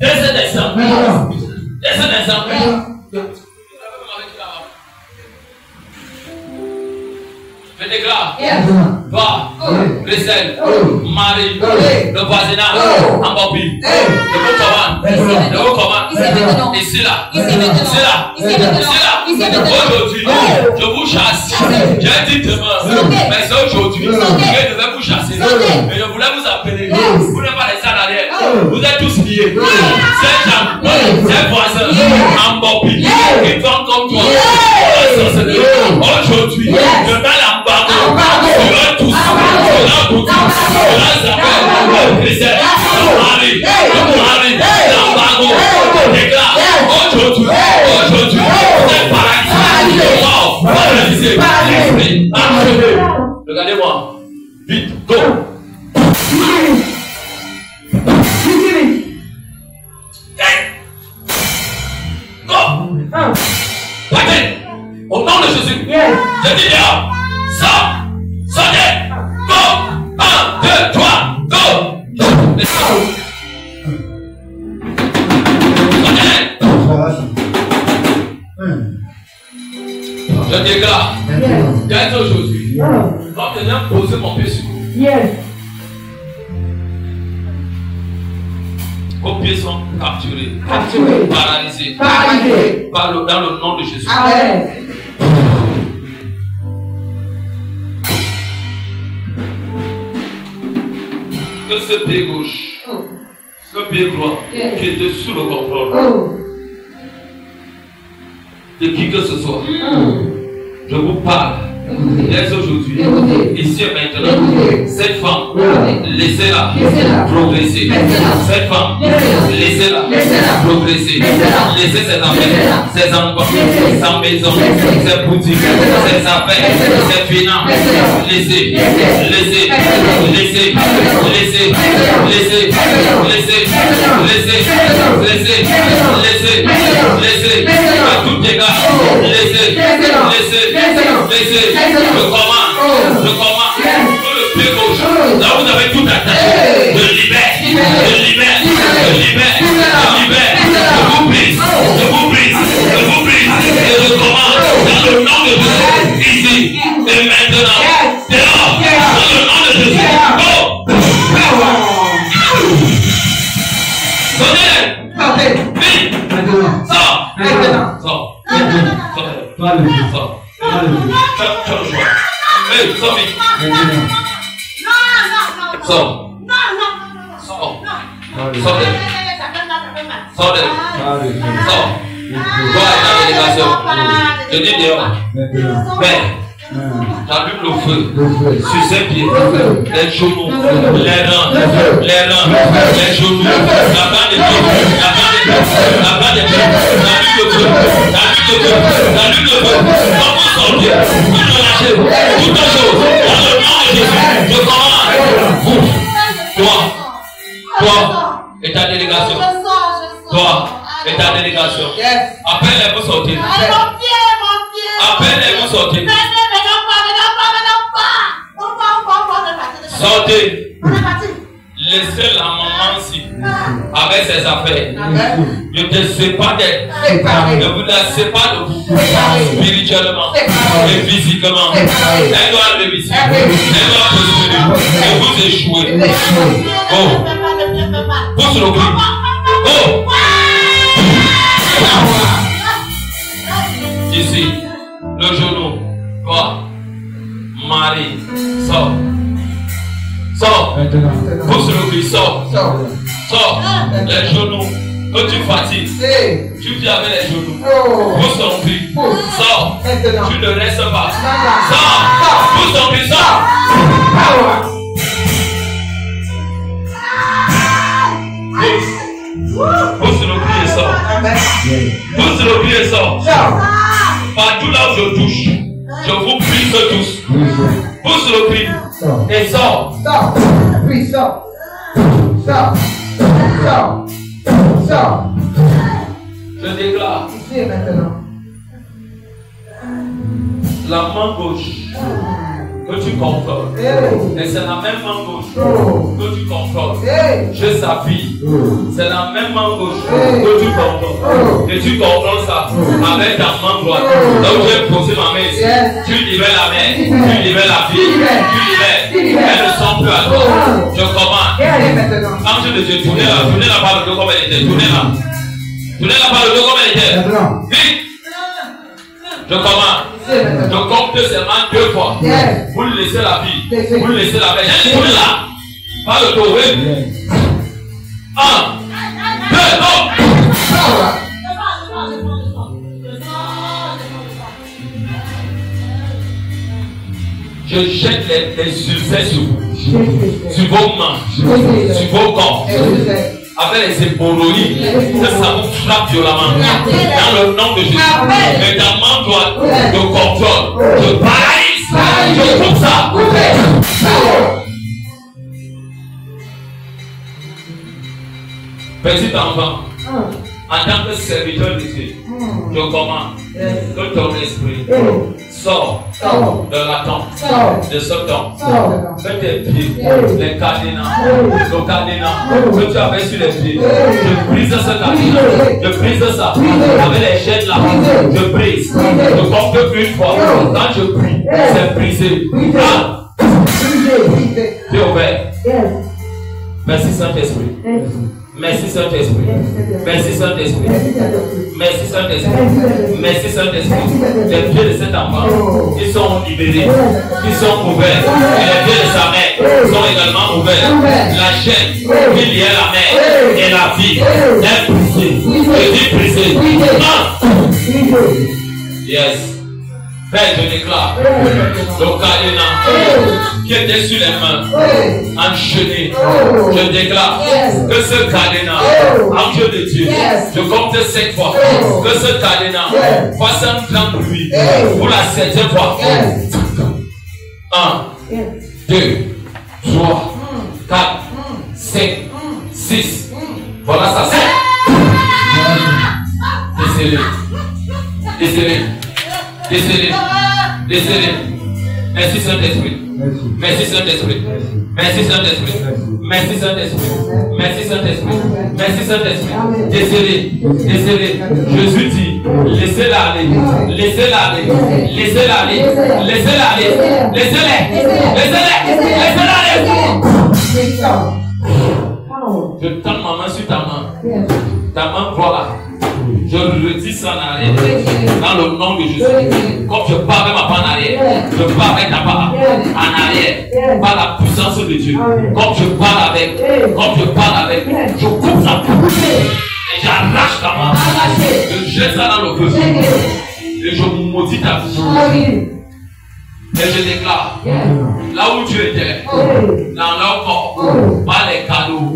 Speaker 4: dès cet instant, je déclare, va, Ressel, Marie, le voisinage, en Bobby, le recommande, ici là, aujourd'hui, je vous chasse, j'ai dit demain, mais c'est aujourd'hui, je devais vous chasser, mais je voulais vous appeler, vous n'êtes pas restés en arrière, vous êtes tous liés, ces gens, ces voisins, en Bobby, qui font comme toi, aujourd'hui, je mets l'embargo, je leur tous, je leur boutique, je leur appelle, l'embargo, déclare, aujourd'hui, c'est paralysé, paralysé, regardez-moi, vite, go. Au nom de Jésus, je dis dehors, sors, sortez, go, 1, 2, 3, go. Je déclare, dès aujourd'hui, quand je viens poser mon pied sur vous, vos pieds sont capturés, paralysés, dans le nom de Jésus. Amen. Que ce pied gauche, ce pied droit, qui était sous le contrôle de qui que ce soit, je vous parle dès aujourd'hui, ici et maintenant, cette femme, laissez-la progresser. Cette femme, laissez-la progresser. Laissez ses affaires, ses enfants, sa maison, ses boutiques, ses affaires, ses finances. Laissez, tout dégât, je commande, que le pied gauche, là vous avez tout attaché, je libère, je vous brise, et je commande, dans le nom de Jésus, ici, et maintenant, dehors, dans le nom de Jésus, go! Donnez-le! Sors. Fais le choix. Hey, sors vite. Sors. Sors. Sors d'elle. Sors d'elle. Sors. Toi et ta délégation. Je dis dehors. Père, j'allume le feu sur ses pieds, les genoux, les reins, les genoux, la bande des pieds, la bande des pieds, j'allume le feu, comment sortir, vous me lâchez, toutes les choses, dans le nom de Jésus, je commande, toi et ta délégation, toi et ta délégation, appelle-les pour sortir, appelle-les pour sortir. Sortez. Laissez la maman ici avec ses affaires. Ne te sépare d'elle. Ne vous la sépare de vous. Spirituellement et physiquement. Elle doit réussir. Elle doit prospérer. Et vous échouez. Oh. Pousse le cri. Oh. Ici. Le genou. Toi. Marie. Sors. Sors. Pousse le cri, sors. Sors. Les genoux. Quand tu fatigues, tu vis avec les genoux. Pousse ton cri. Sors. Tu ne restes pas. Sors. Pousse ton cri, sors. Pousse le cri et sors. Pousse le cri et sors. Partout là où je touche, je vous prie tous. Pousse le cri et sors.
Speaker 3: Sors. Oui, sors. Sors. Sors. Sors.
Speaker 4: Je déclare.
Speaker 3: Ici et maintenant.
Speaker 4: La main gauche que tu contrôles. Et c'est la même main gauche que tu contrôles. Je s'appuie. C'est la même main gauche que tu contrôles. Et tu contrôles ça avec ta main droite. Donc j'ai posé ma main ici. Tu libères la main. Tu libères la fille. Tu libères. Elle ne sent plus à toi. Je commande. Quand je te tournez la par le dos comme elle était. Tournez-la. Tournez-la par le dos comme elle était. Vite. Je commande. Je compte seulement 2 fois. Vous laissez la vie. Vous laissez la veille. Vous là. Pas le dos. 1, 2, non. Je jette les ulcères sur vous. Sur vos mains. Sur vos corps. Avec les hémorroïdes, que ça vous frappe violemment. Dans le nom de Jésus. Mais ta main droite de contrôle. Je paralyse. Je coupe ça. Petit enfant, en tant que serviteur de Dieu, je commande que ton esprit sort de la tente, de ce temps. Que tes pieds, les cadenas, le cadenas que tu avais sur les pieds, je brise ce cadenas, je brise ça avec les chaînes là, je brise. Je compte une fois, quand je prie, c'est brisé. Tu es ouvert. Merci Saint-Esprit. Merci Saint-Esprit. Merci Saint-Esprit. Merci Saint-Esprit. Merci Saint-Esprit. Les pieds de cet enfant, ils sont libérés. Ils sont ouverts. Et les pieds de sa mère sont également ouverts. La chaîne qui liait la mère et la vie est brisée. Je dis brisée. Yes. Père, je déclare le cadenas qui était sur les mains, enchaîné. Je déclare que ce cadenas, ange de Dieu, je compte 7 fois, que ce cadenas fasse un grand bruit pour la 7e fois. 1, 2, 3, 4, 5, 6. Voilà ça, 7. Décélé. Décélé. Décélé. Décélé. Merci Saint-Esprit. Merci Saint-Esprit. Merci Saint-Esprit. Merci Saint-Esprit. Merci Saint-Esprit. Merci Saint-Esprit. Décélé. Décélé. Jésus dit, laissez-la aller. Laissez-la aller. Laissez-la aller. Laissez-la aller. Laissez-la. Laissez-la. Laissez-la aller. Je tends ma main sur ta main. Ta main, voilà. Je redis ça en arrière. Dans le nom de Jésus. Comme je pars avec ma part en arrière, je pars avec ta part en arrière. Par la puissance de Dieu. Comme je parle avec, je coupe sa bouche. Et j'arrache ta main. Je jette ça dans le feu. Et je maudis ta vie. Et je déclare, là où tu étais, dans leur corps, par les cadeaux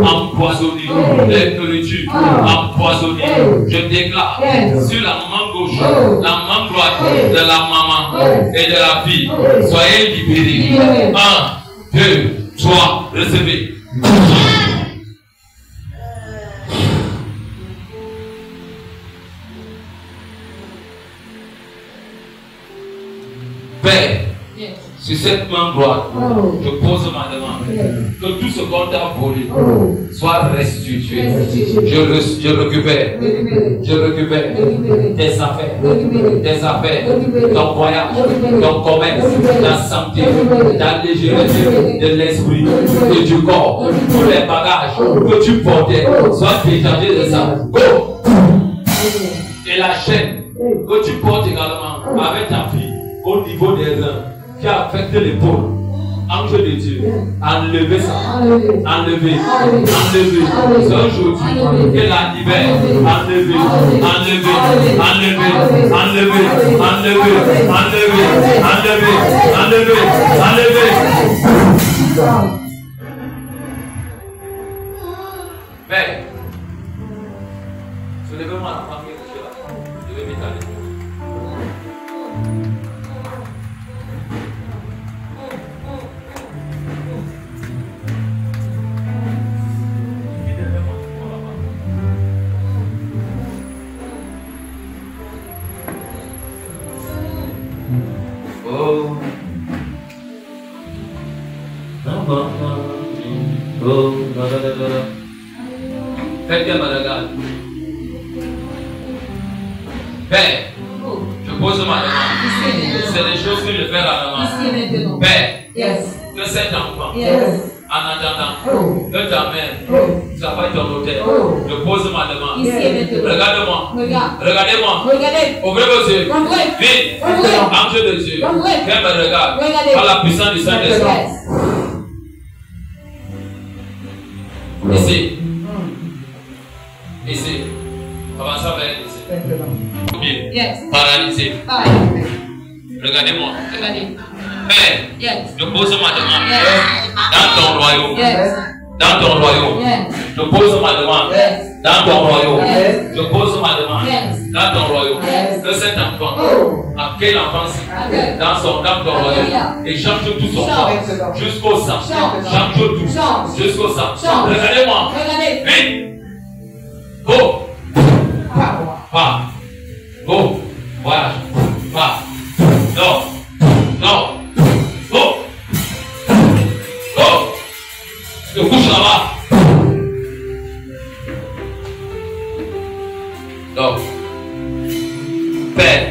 Speaker 4: empoisonnés, les nourritures empoisonnées, je déclare sur la main gauche, la main droite de la maman et de la fille, soyez libérés. 1, 2, 3, recevez. Père, sur cette main droite, je pose ma demande que tout ce qu'on t'a volé soit restitué. Je récupère tes affaires, ton voyage, ton commerce, ta santé, ta légèreté de l'esprit et du corps. Tous les bagages que tu portais soient déchargés de ça. Go! Et la chaîne que tu portes également avec ta fille au niveau des reins qui a affecté l'épaule. Ange de Dieu, enlevez ça. Enlevez. C'est aujourd'hui que la libère. Enlevez. Père, soulevez-moi la femme qui est là. Je vais m'étaler. Faites bien ma regarde. Père, je pose ma demande. C'est des choses que je fais à la main. Père, que cet enfant, en attendant, que ta mère, ça va être ton hôtel. Je pose ma demande. Regardez-moi. Regardez-moi. Ouvrez vos yeux. Vite. Ange de Dieu. Qu'elle me regarde. Par la puissance du Saint-Esprit. Ici. Ici. Avancez vers ici. Paralysé. Regardez-moi. Père, je pose ma demande dans ton royaume. Dans ton royaume. Je pose ma demande dans ton royaume. Je pose ma demande dans ton royaume. Que cet enfant, à quel enfant dans ton royaume, et change tout son sang jusqu'au sang. Change tout jusqu'au sang. Regardez-moi. Vite. Go. Pas. Go. Voyage. Pas. Non. Non. Go. Go. Je couche là-bas. Donc, Père,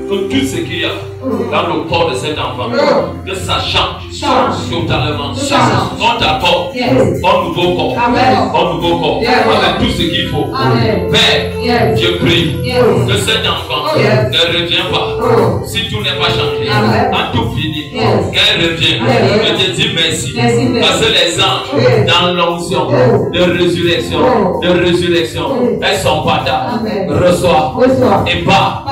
Speaker 4: que tout ce qu'il y a dans le corps de cet enfant, que ça change totalement. On t'apporte un nouveau corps, avec tout ce qu'il faut. Père, je prie que cet enfant ne revienne pas. Si tout n'est pas changé, à tout fini, qu'elle revienne. Je te dis merci. Parce que les anges, dans l'onction de résurrection, elles sont batailles. Reçois et pas.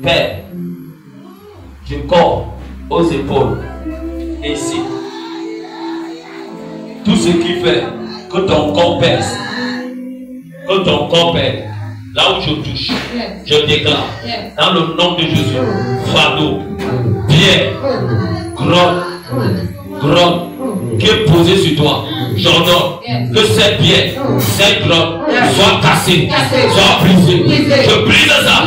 Speaker 4: Père, du corps aux épaules, et ici, tout ce qui fait que ton corps pèse, que ton corps pèse, là où je touche, je déclare, dans le nom de Jésus, fardeau, pierre, grotte, qui est posée sur toi, j'ordonne que cette pierre, cette grotte, soit cassée, soit brisée. Je brise ça.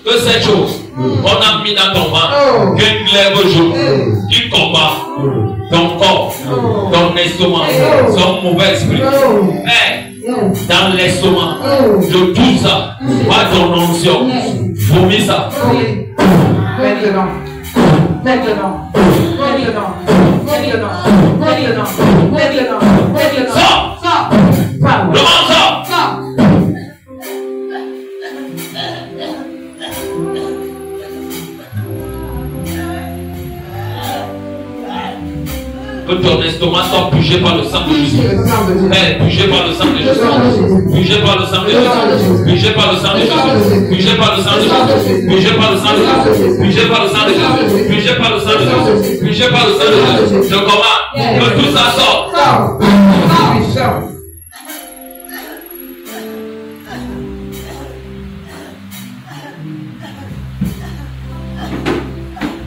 Speaker 4: Que cette chose qu'on a mis dans ton ventre, qu'une glaive jaune qui combat ton corps, ton estomac, son mauvais esprit. Dans l'estomac, je touche ça par ton onction. Vomis ça.
Speaker 3: Maintenant.
Speaker 4: Que ton estomac soit bougé par le sang de Jésus. Bougé par le sang de Jésus. Bougé par le sang de Jésus. Bougé par le sang de Jésus. Bougé par le sang de Jésus. Bougé par le sang de Jésus. Bougé par le sang de Jésus. Bougé par le sang de Jésus. Bougé par le sang de Jésus. Je commande que tout ça sorte.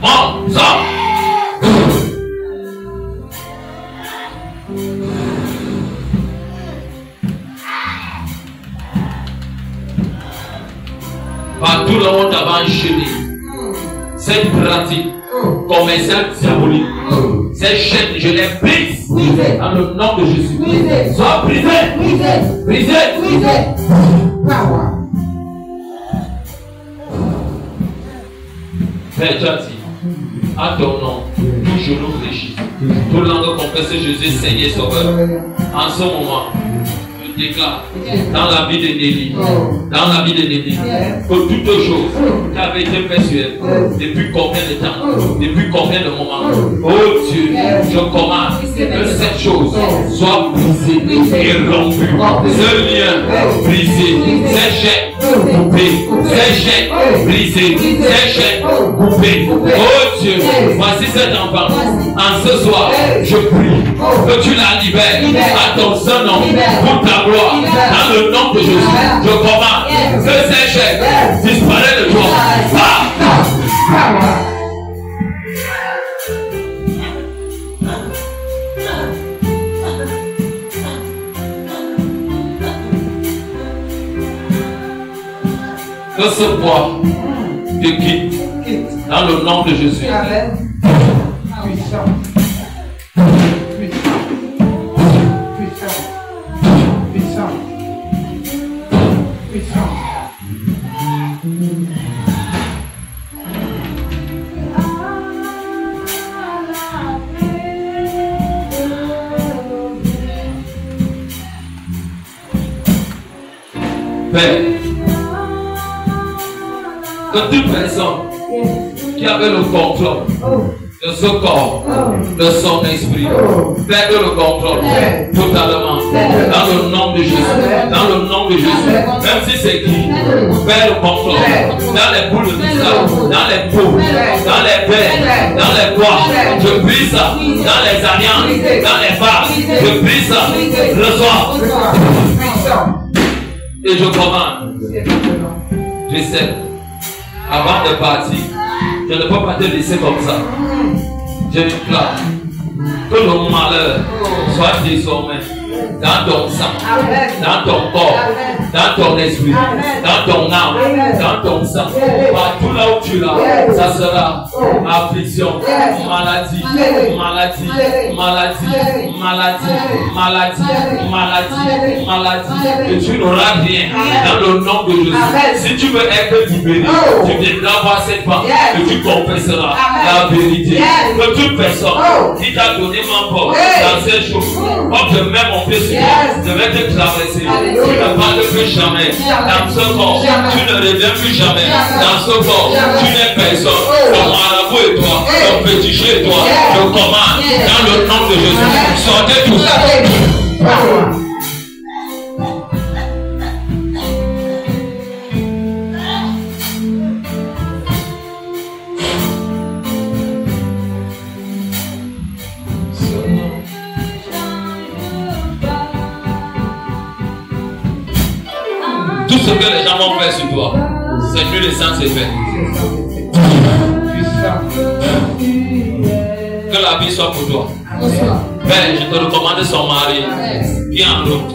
Speaker 4: Bon, sort. Partout là où on t'avait enchaîné, cette pratique commerciale diabolique, cette chaîne, je les brise dans le nom de Jésus. Sois brisé, brisé. Père, tu as dit, à ton nom, tout genou fléchit, tout langue confesse Jésus, Seigneur Sauveur. En ce moment, je déclare dans la vie de Nelly, que toutes choses qui avaient été faites sur elle, depuis combien de temps, depuis combien de moments, oh Dieu, je commande que cette chose soit brisée et rompue. Ce lien brisé, ces chaînes coupées, ces chaînes brisées, ces chaînes coupées. Oh Dieu, voici cet enfant. En ce soir, je prie que tu la libères à ton seul nom pour ta gloire. Dans le nom de Jésus, je commande que ces chaînes disparaissent de toi. Que ce poids te quitte dans le nom de Jésus. Père, que toute personne qui avait le contrôle de ce corps, de son esprit, perde le contrôle totalement dans le nom de Jésus, dans le nom de Jésus, même si c'est qui perd le contrôle dans les boules de cristal, dans les peaux, dans les verres, dans les bois, je brise ça dans les alliances, dans les vases, je brise ça, reçois. Et je commande, je sais, avant de partir, je ne peux pas te laisser comme ça. Je déclare que le malheur soit désormais dans ton sang, dans ton corps, dans ton esprit, dans ton âme, dans ton sang. Partout là où tu l'as, ça sera affliction, maladie, maladie, maladie, maladie, maladie, maladie, maladie. Et tu n'auras rien dans le nom de Jésus. Si tu veux être libéré, tu viendras voir cette femme et tu confesseras la vérité. Que toute personne qui t'a donné ma porte dans ces choses, comme je mets mon pied sur toi, je vais te traverser. Tu ne parles plus jamais dans ce corps. Tu ne reviens plus jamais dans ce corps. Tu n'es personne. Ton marabout et toi, ton petit chien et toi, je commande dans le nom de Jésus. Sortez tout ça. Tout ce que les gens vont faire sur toi, c'est plus le sang c'est fait. Que la vie soit pour toi. Père, je te recommande son mari qui est en route.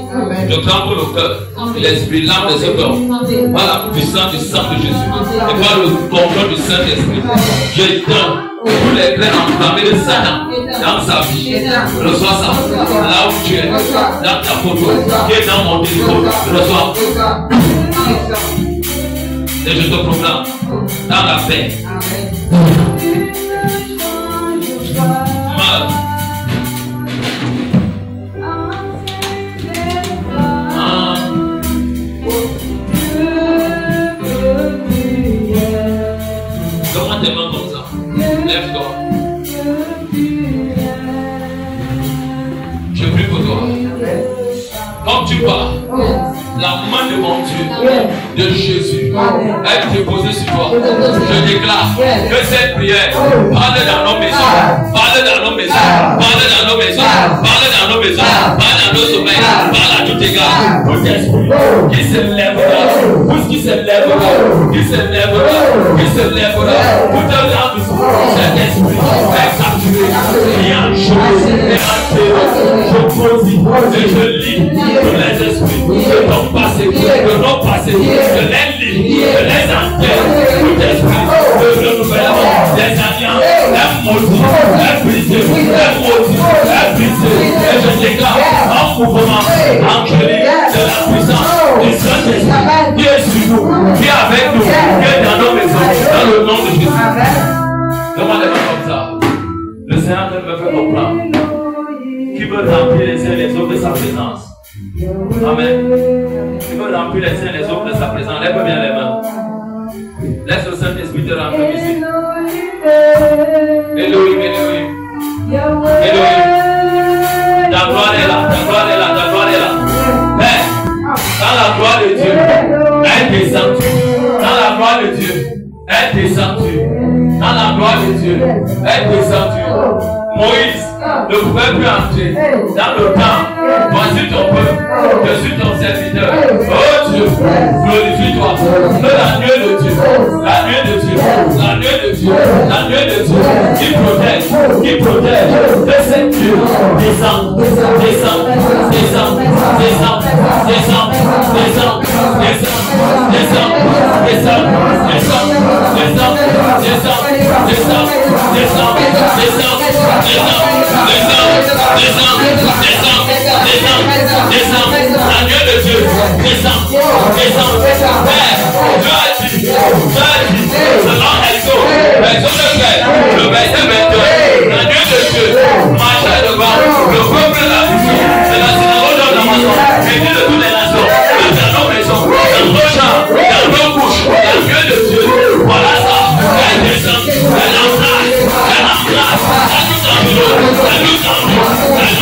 Speaker 4: Je trempe le cœur, l'esprit, l'âme de ce corps, par la puissance du sang de Jésus et par le contrôle du Saint-Esprit. J'éteins tous les plaies enflammées de Satan dans sa vie. Reçois ça là où tu es, dans ta photo, qui est dans mon téléphone. Reçois. Et je te proclame dans la paix. Mal. Comment tes mains comme ça? Lève-toi. Je prie pour toi. Quand tu pars, la main de mon Dieu, de Jésus, est déposée sur toi. Je déclare que cette prière parle dans nos maisons, parle dans nos maisons, parle dans nos maisons, parle dans nos maisons, parle dans nos sommeils, parle à tout égard. Tout esprit qui se lèvera, tout qui se lèvera, qui se lèvera, qui se lèvera, tout un âme, cet esprit est capturé, et en chose, et en terre, je maudis, et je lis tous les esprits de ton passé, de nos passés, de les lits, de les enterres, tout esprit de renouvellement des alliances, est maudit, est brisé, est maudit, est brisé, et je déclare un mouvement angélique de la puissance du Saint-Esprit qui est sur nous, qui est avec nous, qui est dans nos maisons, dans le nom de Jésus. Demandez-moi comme ça. Le Seigneur me fait comprendre qui veut remplir les uns et les autres de sa présence. Amen. Qui veut remplir les uns et les autres de sa présence. Lève bien les mains. Laisse le Saint-Esprit te remplir ici. Elohim, Elohim. Elohim. Ta gloire est là, ta gloire est là, ta gloire est là. Père, quand la gloire de Dieu est descendue, quand la gloire de Dieu est descendue, quand la gloire de Dieu est descendue, Moïse ne pouvait plus entrer dans le camp. Voici ton peuple, je suis ton serviteur. Oh Dieu, glorifie-toi. Que la nuée de Dieu, la nuée de Dieu, la nuée de Dieu, la nuée de Dieu, qui protège, de cette Dieu, descend, descend, descend, descend, descend, descend, descend, descend, descend, descend, descend, descend, descend, descend, descend, la nuée de Dieu, descend, Père, Dieu a dit, selon Exode, le verset 22, la nuée de Dieu marchait devant le peuple de la vision, de la synagogue d'Amazon, et de toutes les nations, dans nos maisons, dans nos chambres, dans nos couches, la nuée de Dieu, voilà ça, elle descend, elle embrasse, elle nous enveloppe, elle nous protège,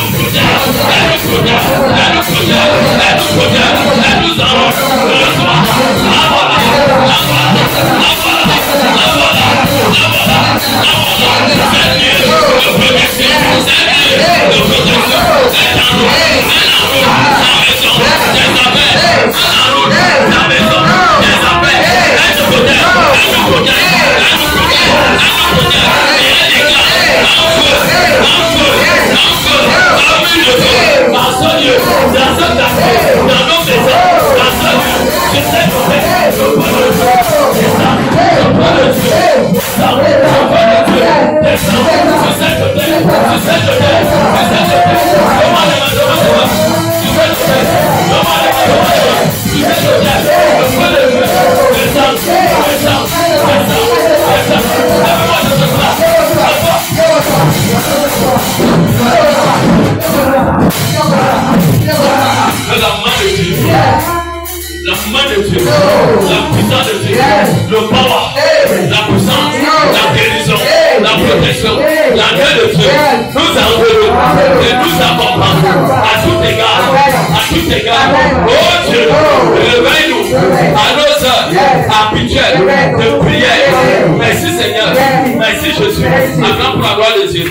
Speaker 4: le power, la puissance, la guérison, la protection, la main de Dieu nous enveloppe et nous accompagne à tout égard, Oh Dieu, réveille-nous à nos heures habituelles de prière. Merci Seigneur, merci Jésus, acclame pour la gloire de Dieu.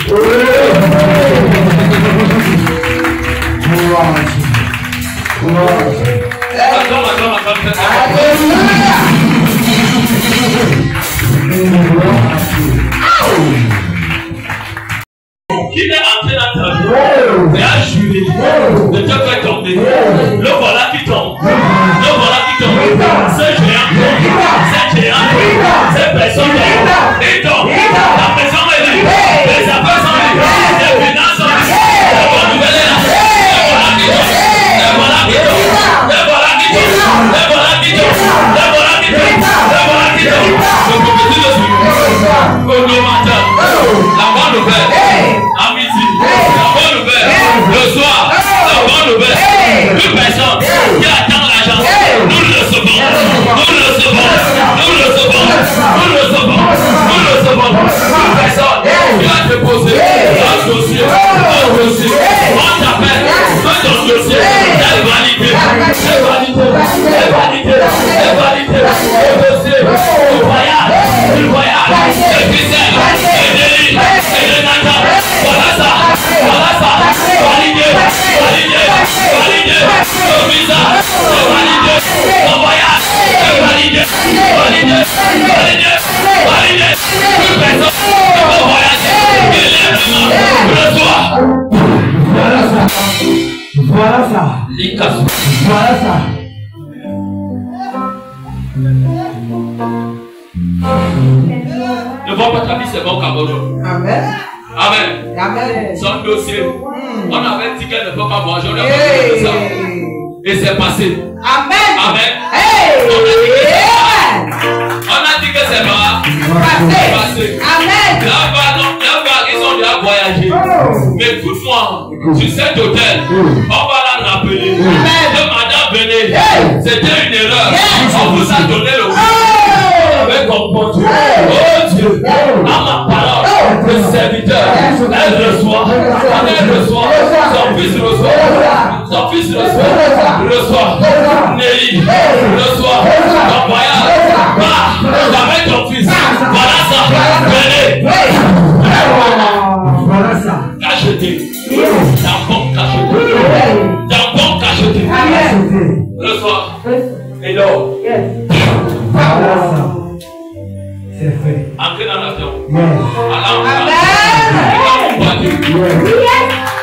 Speaker 4: Qui est entré dans ta vie et a juré de te faire tomber. Le voilà qui tombe. Le voilà qui tombe. Ce géant tombe. Cette géante tombe. Cette personne tombe. Il tombe. La maison est libre. Les affaires sont libres. Les finances sont libres. La bonne nouvelle est là. Le voilà qui tombe. Le voilà qui tombe. Le voilà qui tombe. Le voilà qui tombe. Le voilà qui tombe. Le voilà qui tombe. Je prophétise dessus. Au nom matin. La bonne nouvelle. dossier. Un dossier. On t'appelle. Fais ton dossier. C'est validé. C'est validé. C'est validé. C'est validé. Le dossier. Le voyage. Le voyage. Le Christelle. Le délit. Le Nathan. Voilà ça. Voilà ça. Validé. Validé. Validé. Le visa. C'est validé. Le voyage. C'est validé. Validé. Validé. Validé. Toute personne qui peut voyager. Reçois.
Speaker 3: Voilà ça. Voilà ça.
Speaker 4: L'Icasse.
Speaker 3: Voilà ça.
Speaker 4: Ne vois pas ta vie, c'est bon Cameroun.
Speaker 3: Amen.
Speaker 4: Amen.
Speaker 3: Amen.
Speaker 4: Son dossier. On avait dit qu'elle ne peut pas voyager. On a fait ça. Et c'est passé.
Speaker 3: Amen.
Speaker 4: Amen. On a dit que c'est passé.
Speaker 3: Amen.
Speaker 4: Là-bas, ils ont déjà voyagé. Mais écoute-moi, sur cet hôtel, on va la rappeler que madame venait. C'était une erreur. On vous a donné le coup. Avec comprendre. Oh Dieu, à ma parole, le serviteur, elle reçoit. Elle reçoit. Son fils reçoit. Son fils reçoit. Nelly reçoit. Ton voyage. Avec ton fils. Voilà ça. Venez.
Speaker 3: Voilà ça.
Speaker 4: Cacheté. Tampon cacheté. Tampon cacheté. Reçois. Et donc.
Speaker 3: Voilà ça. C'est fait.
Speaker 4: Entrez dans l'avion.
Speaker 3: Yes.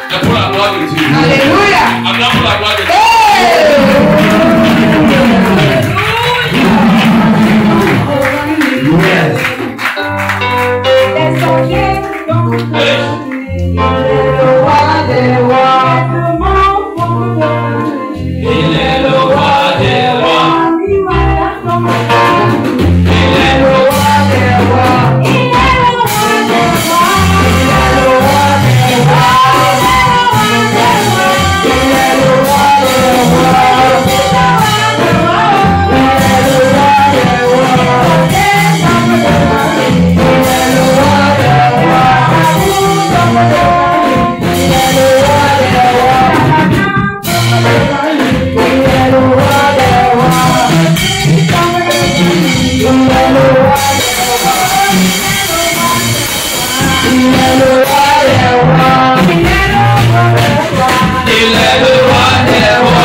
Speaker 4: C'est pour la gloire de Dieu.
Speaker 3: Alléluia.
Speaker 4: Acclame pour la gloire de Dieu.
Speaker 3: Yes.
Speaker 4: Il est le roi des rois. Il est le roi des rois. Il est le roi des rois. Il est le roi des rois. Il est le roi des rois. Il est le roi des rois.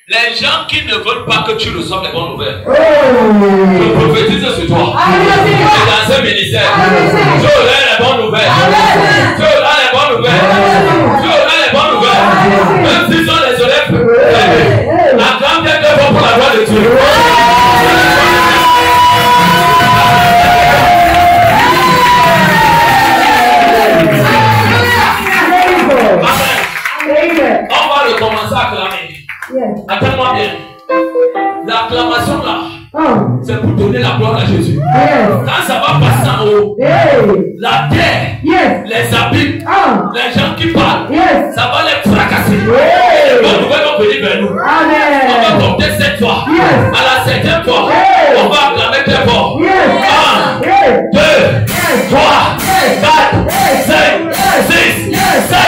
Speaker 4: Les gens qui ne veulent pas que tu reçoives les bonnes nouvelles, je prophétise sur toi. Et dans ce ministère, tu auras les bonnes nouvelles. Tu auras les bonnes La terre, les abîmes, les gens qui parlent, ça va les fracasser. Les bonnes nouvelles vont venir vers nous. On va compter 7 fois. À la 7e fois, on va acclamer très fort. 1, 2, 3, 4, 5, 6, 7.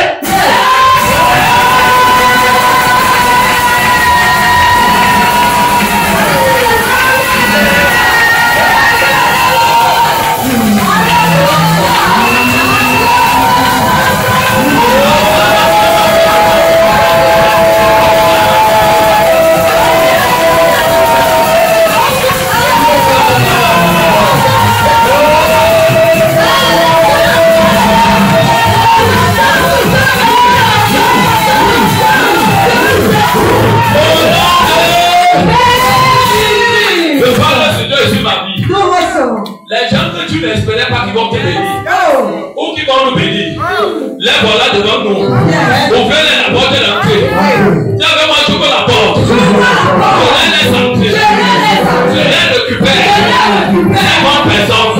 Speaker 4: Les gens que tu n'espérais pas qui vont te bénir ou qui vont nous bénir, les voilà devant nous. Ouvrez la porte de l'entrée. Tu avais moi j'ouvre la porte. Je les laisse entrer. Je les récupère. Ces bonnes personnes,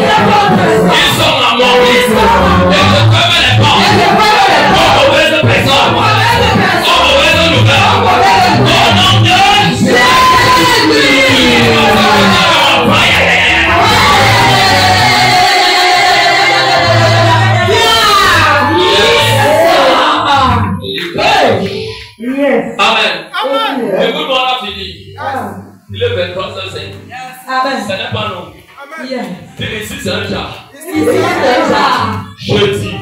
Speaker 4: ils sont à mon risque. Et je ferme les portes. Oh mauvaise personne. Oh mauvaise nouvelle. Oh non de Jésus. Amen. Écoute-moi, on a fini. Il est 23h05.
Speaker 5: Amen.
Speaker 4: Ce n'est pas nous. Ici, c'est un jar. Jeudi,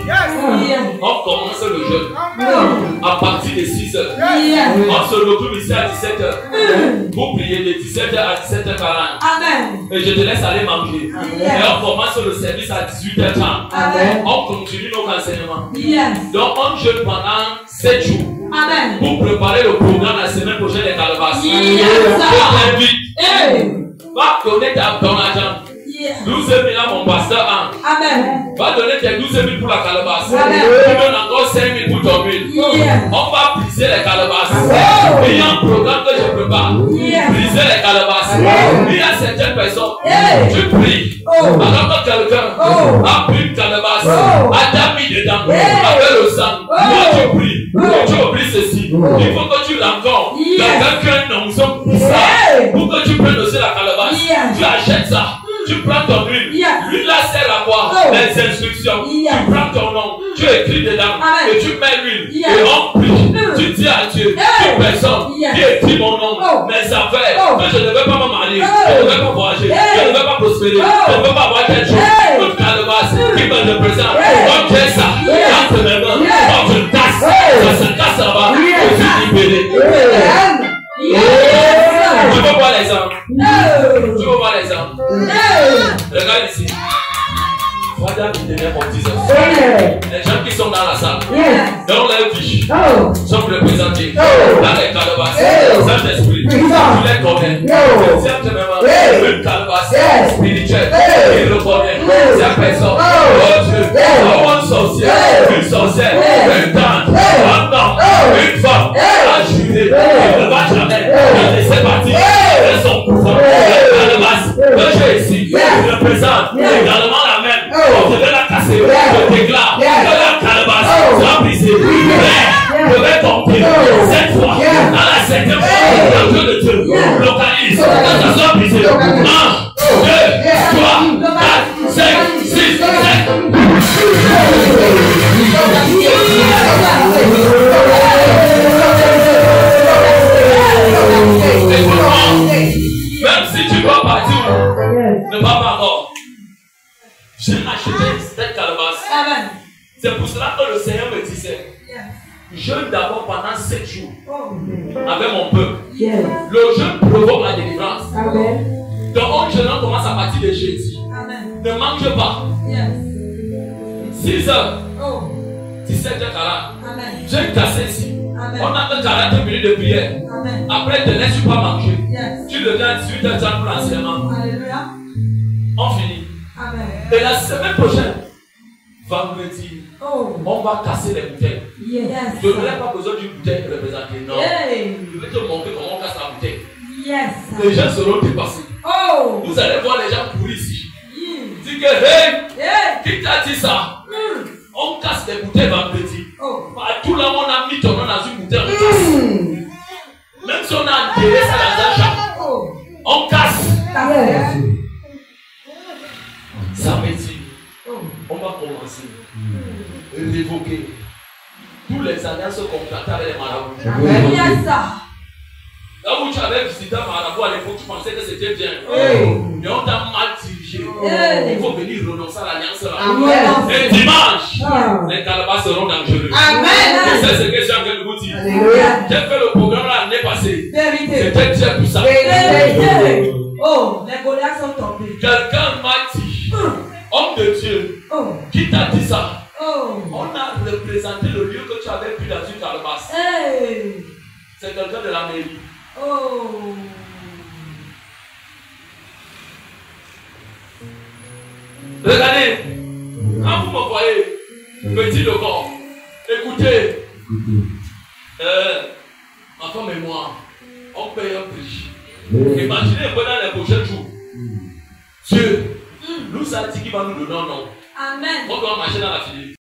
Speaker 4: on commence le jeûne à partir de 6h. On se retrouve ici à 17h. Vous priez de 17h à 17h40. Et je te laisse aller manger. Et on commence le service à 18h30. On continue nos enseignements. Donc on jeûne pendant 7 jours. Pour préparer le programme la semaine prochaine des calabasses. Je t'invite. Va donner ton argent. 12 000 à mon pasteur Anne. Va donner tes 12 000 pour la calebasse. Tu donnes encore 5 000 pour ton huile. On va briser les calebasses. Il y a un programme que je prépare. Briser les calebasses. Il y a certaines personnes. Tu pries. Alors que quelqu'un a pris une calebasse, a déjà mis dedans, avec le sang. Toi tu pries. Tu oublies ceci. Il faut que tu rencontres quelqu'un qui a une onction pour ça. Pour que tu prennes aussi la calebasse. Tu achètes ça. Tu prends ton huile. L'huile là sert à quoi? Les instructions. Tu prends ton nom. Tu écris dedans. Et tu mets l'huile. Et on prie. Tu dis à Dieu. Toute personne qui écrit mon nom, mes affaires, que je ne vais pas me marier, je ne vais pas voyager, je ne vais pas prospérer, je ne vais pas avoir quelque chose. Toute calebasse qui me représente. Donc j'ai ça. Dans mes mains. Donc je casse. Ça se casse là-bas. Je suis libéré. Tu veux voir les hommes? Tu veux voir les hommes? Regarde ici. Voilà qui devient mon 10 ans. Les gens qui sont dans la salle, dans leur fiche, sont représentés dans les calebasses. Saint-Esprit, tu les connais. Certainement, une calebasse spirituelle, il reconnaît cette personne. Oh Dieu, un sorcier, une sorcière, une tante, un homme, une femme, un juillet, il ne va jamais laisser partir de son pouvoir. La calebasse que j'ai ici, il représente également la même. Je vais la casser, je déclare que la calebasse sera brisée. Mais je vais compter 7 fois. Dans la 7e fois, le Dieu de Dieu localise que ça soit brisé. 1, 2, 3, 4, 5, 6, 7. Même si tu dois partir, ne va pas encore. J'ai acheté cette calebasse. C'est pour cela que le Seigneur me disait, jeûne d'abord pendant 7 jours avec mon peuple. Le jeûne provoque la délivrance. Donc on jeûne commence à partir de jeudi. Ne mange pas. 6h, 17h40. J'ai cassé ici. On a que 40 minutes de prière. Après, ne laisse pas manger. Tu le viens à 18h30 pour l'enseignement. On finit. Et la semaine prochaine, vendredi, on va casser les bouteilles. Je n'aurai pas besoin d'une bouteille représentée. Non. Je vais te montrer comment on casse la bouteille. Les gens seront dépassés. Vous allez voir les gens courir ici. Dis que hey,
Speaker 1: Qui t'a dit ça? On casse des bouteilles vendredi. Partout là, on a mis ton nom dans une bouteille, on casse. Même si on a enterré ça dans un champ, on casse. Ça veut dire, on va commencer à révoquer tous les alliances contractées avec les marabouts. Là où tu avais visité un marabout à l'époque, tu pensais que c'était bien. Mais on t'a mal dirigé. Il faut venir renoncer à l'alliance là. Et dimanche, les calabas seront dangereux. Amen. C'est ce que j'ai en train de vous dire. J'ai fait le programme l'année passée. C'était Dieu pour ça.
Speaker 2: Oh, les Goliaths sont tombés.
Speaker 1: Quelqu'un m'a dit, homme de Dieu, qui t'a dit ça? On a représenté le lieu que tu avais pris dans une calebasse. C'est quelqu'un de la mairie. Regardez, quand vous me voyez, petit de corps, écoutez, ma femme et moi, on paye un prix. Imaginez un peu dans les prochains jours. Dieu nous a dit qu'il va nous donner un nom.
Speaker 5: Amen.
Speaker 1: On doit marcher dans la file.